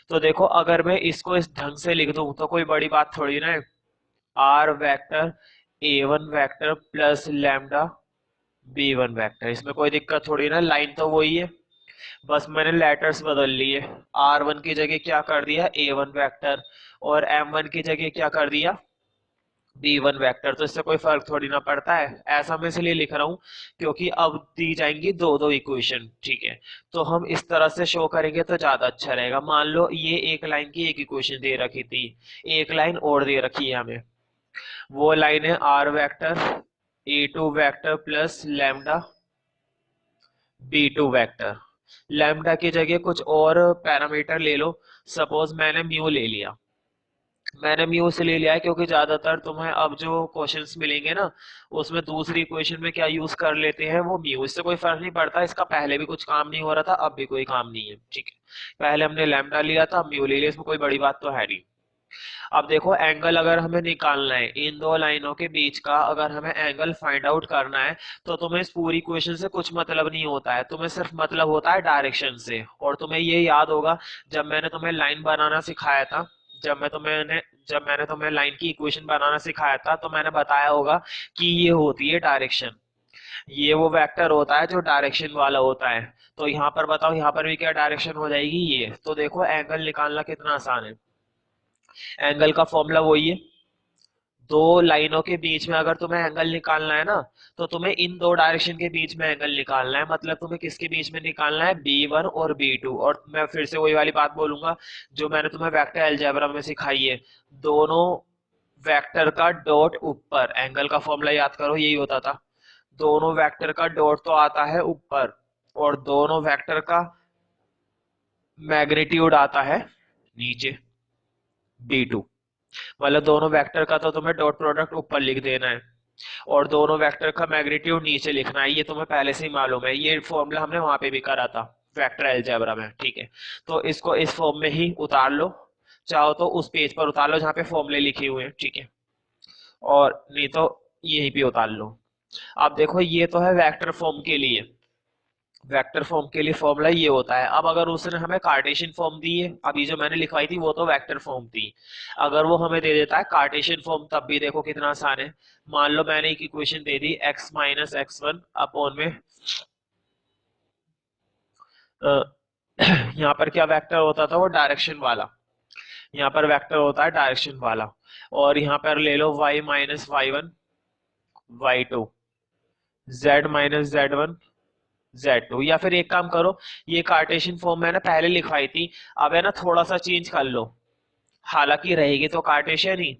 Speaker 1: तो देखो अगर मैं इसको इस ढंग से लिख दूं तो कोई बड़ी बात थोड़ी ना है। R vector A one vector plus lambda B one vector, इसमें कोई दिक्कत थोड़ी ना, लाइन तो वही है, बस मैंने लेटर्स बदल लिए। आर वन की जगह क्या कर दिया, ए वन वैक्टर, और एम वन की जगह क्या कर दिया, बी वन वैक्टर। तो इससे कोई फर्क थोड़ी ना पड़ता है। ऐसा मैं इसलिए लिख रहा हूँ क्योंकि अब दी जाएंगी दो दो इक्वेशन। ठीक है, तो हम इस तरह से शो करेंगे तो ज्यादा अच्छा रहेगा। मान लो ये एक लाइन की एक इक्वेशन दे रखी थी, एक लाइन और दे रखी है हमें, वो लाइन है R vector A two vector plus lambda B two vector. Lambda की जगह कुछ और पैरामीटर ले लो, सपोज मैंने म्यू ले लिया। मैंने म्यू से ले लिया है क्योंकि ज्यादातर तुम्हें अब जो क्वेश्चंस मिलेंगे ना, उसमें दूसरी इक्वेशन में क्या यूज कर लेते हैं, वो म्यू। इससे कोई फर्क नहीं पड़ता, इसका पहले भी कुछ काम नहीं हो रहा था, अब भी कोई काम नहीं है। ठीक है, पहले हमने लैम्डा लिया था, म्यू ले लिया, इसमें कोई बड़ी बात तो है नहीं। अब देखो एंगल अगर हमें निकालना है इन दो लाइनों के बीच का, अगर हमें एंगल फाइंड आउट करना है, तो तुम्हें इस पूरी इक्वेशन से कुछ मतलब नहीं होता है, तुम्हें सिर्फ मतलब होता है डायरेक्शन से। और तुम्हें ये याद होगा, जब मैंने तुम्हें लाइन बनाना सिखाया था, जब मैंने तुम्हें लाइन की इक्वेशन बनाना सिखाया था, तो मैंने बताया होगा कि ये होती है डायरेक्शन। ये वो वेक्टर होता है जो डायरेक्शन वाला होता है। तो यहाँ पर बताओ, यहाँ पर भी क्या डायरेक्शन हो जाएगी, ये। तो देखो एंगल निकालना कितना आसान है। एंगल का फॉर्मूला वही है, दो लाइनों के बीच में अगर तुम्हें एंगल निकालना है ना, तो तुम्हें इन दो डायरेक्शन के बीच में एंगल निकालना है। मतलब तुम्हें किसके बीच में निकालना है, बी वन और बी टू। और मैं फिर से वही वाली बात बोलूंगा जो मैंने तुम्हें वेक्टर अलजेब्रा में सिखाई है, दोनों वेक्टर का डॉट ऊपर। एंगल का फॉर्मूला याद करो, यही होता था, दोनों वेक्टर का डॉट तो आता है ऊपर, और दोनों वेक्टर का मैग्नीट्यूड आता है नीचे, बी टू। मतलब दोनों वेक्टर का तो तुम्हें डॉट प्रोडक्ट ऊपर लिख देना है, और दोनों वेक्टर का मैग्नीट्यूड नीचे लिखना है। ये तुम्हें पहले से ही मालूम है, ये फॉर्मूला हमने वहां पे भी करा था वेक्टर अलजेब्रा में। ठीक है, तो इसको इस फॉर्म में ही उतार लो, चाहो तो उस पेज पर उतार लो जहाँ पे फॉर्मूले लिखे हुए हैं। ठीक है, और नहीं तो यहीं पे उतार लो। अब देखो ये तो है वेक्टर फॉर्म के लिए, वेक्टर फॉर्म के लिए फॉर्मूला ये होता है। अब अगर उसने हमें कार्टेशियन फॉर्म दी है, अभी जो मैंने लिखवाई थी वो तो वेक्टर फॉर्म थी, अगर वो हमें दे देता है कार्टेशियन फॉर्म, तब भी देखो कितना आसान है। मान लो मैंने एक इक्वेशन दे दी x minus X one upon में यहाँ पर क्या वेक्टर होता था, वो डायरेक्शन वाला, यहाँ पर वेक्टर होता है डायरेक्शन वाला। और यहाँ पर ले लो y minus Y one Y two, Z minus Z one Z2। या फिर एक काम करो, ये कार्टेशियन फॉर्म मैंने पहले लिखवाई थी, अब है ना थोड़ा सा चेंज कर लो, हालांकि रहेगी तो कार्टेशियन ही,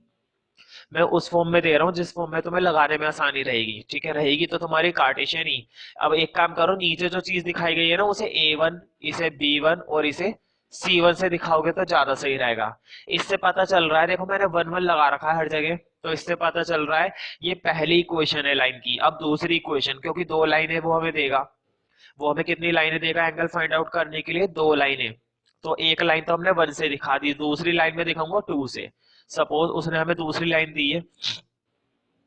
Speaker 1: मैं उस फॉर्म में दे रहा हूँ जिस फॉर्म में तुम्हें लगाने में आसानी रहेगी। ठीक है, रहेगी तो तुम्हारी कार्टेशियन ही। अब एक काम करो, नीचे जो चीज दिखाई गई है ना, उसे A1, इसे B1 और इसे C1 से दिखाओगे तो ज्यादा सही रहेगा। इससे पता चल रहा है, देखो मैंने वन वन लगा रखा है हर जगह, तो इससे पता चल रहा है ये पहली इक्वेशन है लाइन की। अब दूसरी इक्वेशन, क्योंकि दो लाइन है, वो हमें देगा, वो हमें कितनी लाइनें देगा एंगल फाइंड आउट करने के लिए, दो लाइनें। तो एक लाइन तो हमने वन से दिखा दी, दूसरी लाइन में दिखाऊंगा टू से। सपोज उसने हमें दूसरी लाइन दी है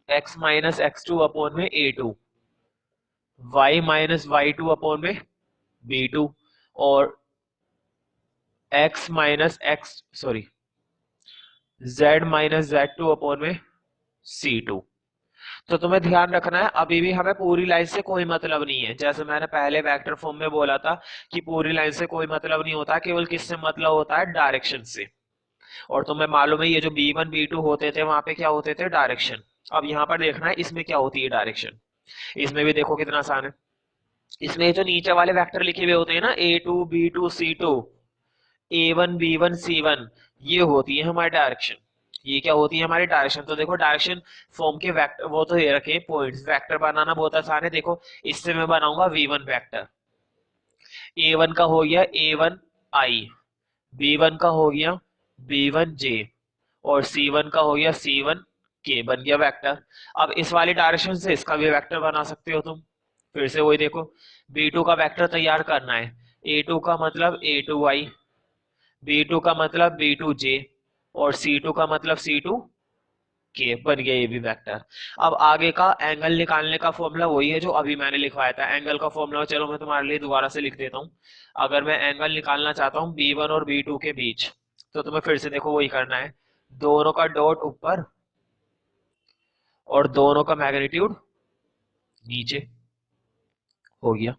Speaker 1: x minus x two upon में a2, y minus y two upon में b2, और x minus x sorry z minus z2 upon में c2। तो तुम्हें ध्यान रखना है, अभी भी हमें पूरी लाइन से कोई मतलब नहीं है। जैसे मैंने पहले वेक्टर फॉर्म में बोला था कि पूरी लाइन से कोई मतलब नहीं होता, केवल किससे मतलब होता है, डायरेक्शन से। और तुम्हें मालूम है ये जो B1 B2 होते थे, वहां पे क्या होते थे, डायरेक्शन। अब यहाँ पर देखना है इसमें क्या होती है डायरेक्शन। इसमें भी देखो कितना आसान है, इसमें जो नीचे वाले वेक्टर लिखे हुए होते हैं ना, A2 B2 C2, A1 B1 C1, ये होती है हमारी डायरेक्शन। ये क्या होती है, हमारी डायरेक्शन। तो देखो डायरेक्शन फॉर्म के वेक्टर वो तो ये रखे पॉइंट्स, वेक्टर बनाना बहुत आसान है। देखो इससे मैं बनाऊंगा V1 वेक्टर, A1 का हो गया A1 I, B1 का हो गया B1 J, और C1 का हो गया C1 K, बन गया वेक्टर। अब इस वाली डायरेक्शन से इसका भी वेक्टर बना सकते हो तुम। फिर से वही देखो, B2 का वेक्टर तैयार करना है, A2 का मतलब A2I, B2 का मतलब B2J, और C2 का मतलब C2 के, बन गया ये भी वेक्टर। अब आगे का एंगल निकालने का फॉर्मूला वही है जो अभी मैंने लिखवाया था। एंगल का फॉर्मूला चलो मैं तुम्हारे लिए दोबारा से लिख देता हूँ। अगर मैं एंगल निकालना चाहता हूँ B1 और B2 के बीच, तो तुम्हें फिर से देखो वही करना है, दोनों का डॉट ऊपर और दोनों का मैग्नीट्यूड नीचे, हो गया।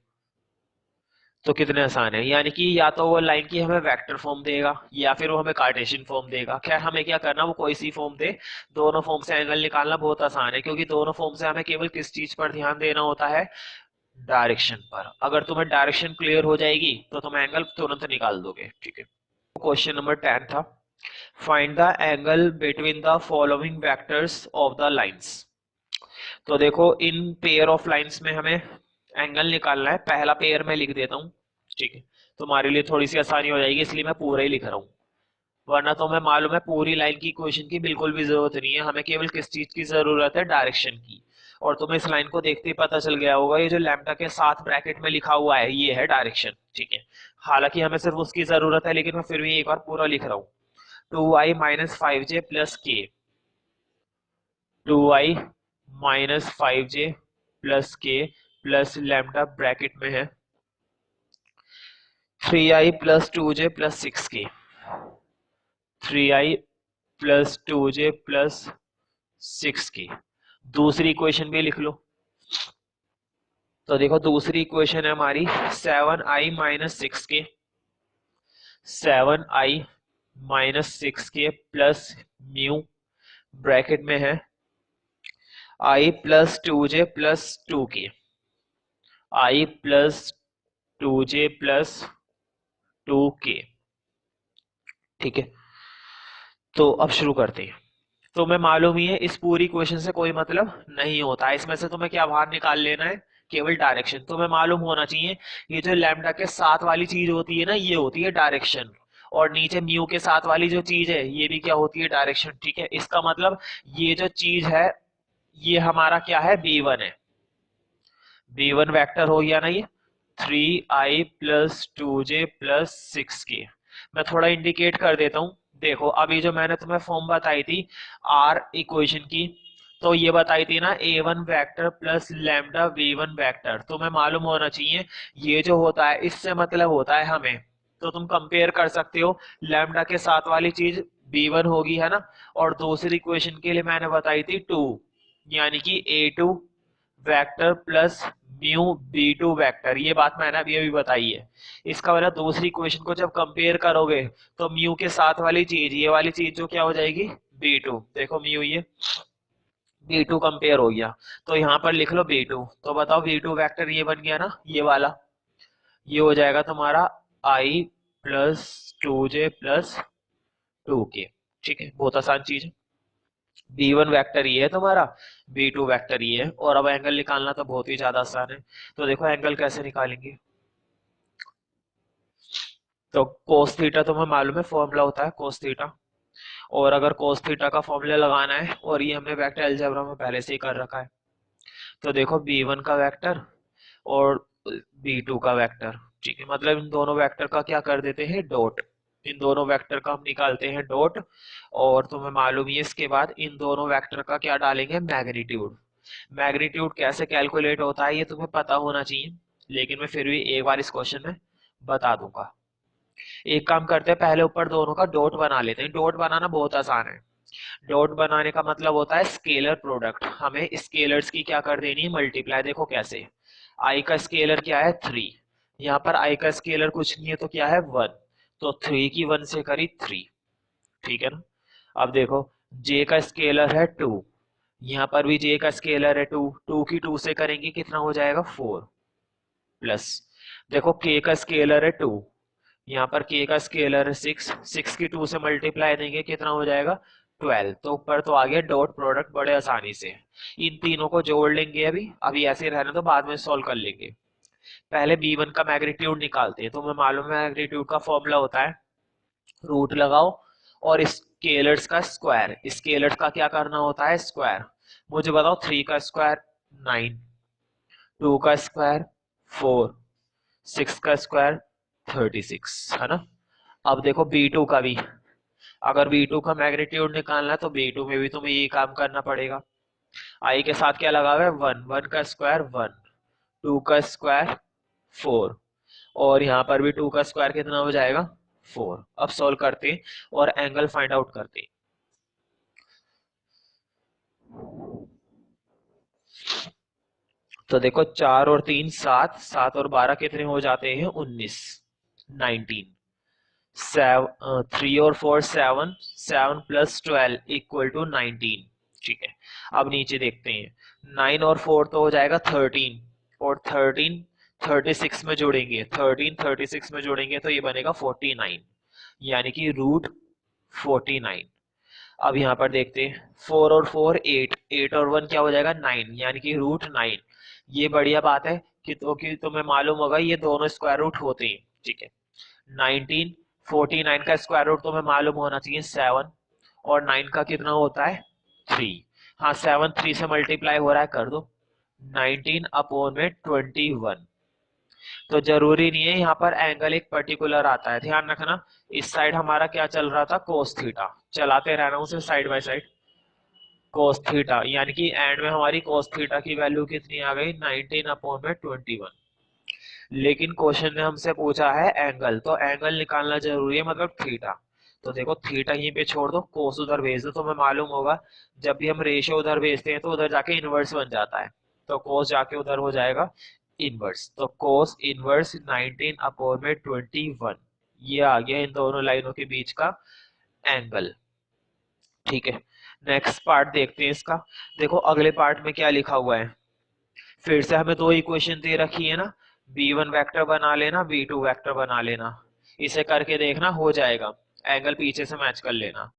Speaker 1: तो कितने आसान है, यानी कि या तो वो लाइन की हमें वेक्टर फॉर्म देगा या फिर वो हमें कार्टेशियन फॉर्म देगा। खैर हमें क्या करना, वो कोई सी फॉर्म दे, दोनों फॉर्म से एंगल निकालना बहुत आसान है, क्योंकि दोनों फॉर्म से हमें केवल किस चीज पर ध्यान देना होता है, डायरेक्शन पर। अगर तुम्हें डायरेक्शन क्लियर हो जाएगी तो तुम एंगल तुरंत निकाल दोगे। ठीक है, क्वेश्चन नंबर 10 था, find the angle between the following vectors of the lines. तो देखो इन पेयर ऑफ लाइंस में हमें एंगल निकालना है। पहला पेयर मैं लिख देता हूँ, ठीक है, तुम्हारे लिए थोड़ी सी आसानी हो जाएगी, इसलिए मैं पूरा ही लिख रहा हूँ। वरना तो मैं मालूम है पूरी लाइन की इक्वेशन की बिल्कुल भी जरूरत नहीं है, हमें केवल किस चीज की जरूरत है, डायरेक्शन की। और तुम्हें इस लाइन को देखते ही पता चल गया होगा, ये जो लैम्डा के साथ ब्रैकेट में लिखा हुआ है ये है डायरेक्शन। ठीक है, हालांकि हमें सिर्फ उसकी जरूरत है, लेकिन मैं फिर भी एक बार पूरा लिख रहा हूँ। 2i माइनस 5j प्लस के, 2i माइनस 5j प्लस के प्लस लैम्डा ब्रैकेट में है 3i plus 2j plus 6k, 3i plus 2j plus 6k। दूसरी इक्वेशन भी लिख लो। तो देखो दूसरी इक्वेशन है हमारी 7i minus 6k, 7i minus 6k plus mu bracket में है i plus 2j plus 2k, i plus 2j plus 2k। ठीक है, तो अब शुरू करते हैं। तो मैं मालूम ही है इस पूरी इक्वेशन से कोई मतलब नहीं होता है, इसमें से तुम्हें क्या बाहर निकाल लेना है, केवल डायरेक्शन। तुम्हें मालूम होना चाहिए ये जो लैम्डा के साथ वाली चीज होती है ना, ये होती है डायरेक्शन, और नीचे म्यू के साथ वाली जो चीज है ये भी क्या होती है, डायरेक्शन। ठीक है, इसका मतलब ये जो चीज है ये हमारा क्या है, B1 है। B1 वेक्टर हो गया ना ये, 3i plus 2j plus 6k। मैं थोड़ा इंडिकेट कर देता हूँ। देखो अभी जो मैंने तुम्हें फॉर्म बताई थी आर इक्वेशन की, तो ये बताई थी ना A1 vector plus lambda V1 vector. तुम्हें मालूम होना चाहिए ये जो होता है इससे मतलब होता है हमें, तो तुम कंपेयर कर सकते हो, लैम्डा के साथ वाली चीज B1 होगी है ना, और दूसरी इक्वेशन के लिए मैंने बताई थी 2, यानी कि A2 vector plus mu B2 vector. ये बात मैंने अभी बताई है। इसका मतलब दूसरी इक्वेशन को जब कंपेयर करोगे तो म्यू के साथ वाली चीज, ये वाली चीज जो क्या हो जाएगी, B2। देखो म्यू ये B2 कंपेयर हो गया, तो यहाँ पर लिख लो B2। तो बताओ B2 वेक्टर ये बन गया ना, ये वाला, ये हो जाएगा तुम्हारा i plus 2j plus 2k। ठीक है, बहुत आसान चीज है। B1 वेक्टर ये है तुम्हारा, B2 वेक्टर ये है, और अब एंगल निकालना तो बहुत ही ज्यादा आसान है। तो देखो एंगल कैसे निकालेंगे। तो कोस थीटा तुम्हें मालूम है फॉर्मूला होता है कोस थीटा, और अगर कोस थीटा का फॉर्मूला लगाना है, और ये हमने वेक्टर अलजेब्रा में पहले से ही कर रखा है, तो देखो B1 का वेक्टर और B2 का वेक्टर। ठीक है, मतलब इन दोनों वेक्टर का क्या कर देते हैं, डॉट। इन दोनों वेक्टर का हम निकालते हैं डॉट, और तुम्हें मालूम है इसके बाद इन दोनों वेक्टर का क्या डालेंगे, मैग्नीट्यूड। मैग्नीट्यूड कैसे कैलकुलेट होता है ये तुम्हें पता होना चाहिए, लेकिन मैं फिर भी एक बार इस क्वेश्चन में बता दूंगा। एक काम करते हैं, पहले ऊपर दोनों का डॉट बना लेते हैं। डॉट बनाना बहुत आसान है। डॉट बनाने का मतलब होता है स्केलर प्रोडक्ट, हमें स्केलर्स की क्या कर देनी है, मल्टीप्लाई। देखो कैसे, आई का स्केलर क्या है, 3, यहाँ पर आई का स्केलर कुछ नहीं है तो क्या है, 1, तो 3 की 1 से करी 3। ठीक है ना। अब देखो जे का स्केलर है 2, यहाँ पर भी जे का स्केलर है 2, 2 की 2 से करेंगे कितना हो जाएगा, 4 प्लस। देखो के का स्केलर है 2, यहाँ पर के का स्केलर है 6, 6 की 2 से मल्टीप्लाई देंगे कितना हो जाएगा, 12। तो ऊपर तो आ गया डॉट प्रोडक्ट बड़े आसानी से। इन तीनों को जोड़ लेंगे, अभी अभी ऐसे रहने तो बाद में सॉल्व कर लेंगे। पहले B1 का मैग्नीट्यूड निकालते हैं। तो मैं मालूम है मैग्नीट्यूड का फॉर्मूला होता है, रूट लगाओ और स्केलर्स का स्क्वायर। स्केलर्स का क्या करना होता है, स्क्वायर। मुझे बताओ 3 का स्क्वायर 9, 2 का स्क्वायर 4, 6 का स्क्वायर 36, है ना। अब देखो B2 का भी, अगर B2 का मैग्नीट्यूड निकालना है तो B2 में भी तुम्हें ये काम करना पड़ेगा। आई के साथ क्या लगा हुआ है, 1, 1 का स्क्वायर 1, 2 का स्क्वायर 4, और यहाँ पर भी 2 का स्क्वायर कितना हो जाएगा, 4। अब सॉल्व करते हैं और एंगल फाइंड आउट करते हैं। तो देखो 4 और 3 7, 7 और 12 कितने हो जाते हैं, 19, 19। 3 और 4 7, 7 प्लस 12 इक्वल टू 19। ठीक है, अब नीचे देखते हैं, 9 और 4 तो हो जाएगा 13, और 13 36 में जोड़ेंगे, 13 36 में जोड़ेंगे तो ये बनेगा 49, यानी कि रूट 49। अब यहाँ पर देखते हैं, 4 और 4 8, 8 और 1 क्या हो जाएगा, 9, यानी कि रूट 9। ये बढ़िया बात है कि तुम्हें मालूम होगा ये दोनों स्क्वायर रूट होते हैं। ठीक है, 19 49 का स्क्वायर रूट तुम्हें मालूम होना चाहिए 7, और 9 का कितना होता है, 3। हाँ, 7 3 से मल्टीप्लाई हो रहा है, कर दो, 19 अपॉन में 21। तो जरूरी नहीं है यहाँ पर एंगल एक पर्टिकुलर आता है, ध्यान रखना। इस साइड हमारा क्या चल रहा था, कोस थीटा, चलाते रहना उसे side by side, cos theta, यानी कि एंड में हमारी कोस थीटा की वैल्यू कितनी आ गई, 19 अपॉन में 21। लेकिन क्वेश्चन ने हमसे पूछा है एंगल, तो एंगल निकालना जरूरी है, मतलब थीटा। तो देखो थीटा यहीं पे छोड़ दो, कोस उधर भेज दो, तुम्हें मालूम होगा जब भी हम रेशियो उधर भेजते हैं तो उधर जाके इनवर्स बन जाता है, तो कोस जाके उधर हो जाएगा इनवर्स। तो कोस इनवर्स 19 अपॉन में 21, ये आ गया इन दोनों लाइनों के बीच का एंगल। ठीक है, नेक्स्ट पार्ट देखते हैं इसका। देखो अगले पार्ट में क्या लिखा हुआ है, फिर से हमें दो इक्वेशन दे रखी है ना, b1 वेक्टर बना लेना, b2 वेक्टर बना लेना, इसे करके देखना हो जाएगा, एंगल पीछे से मैच कर लेना।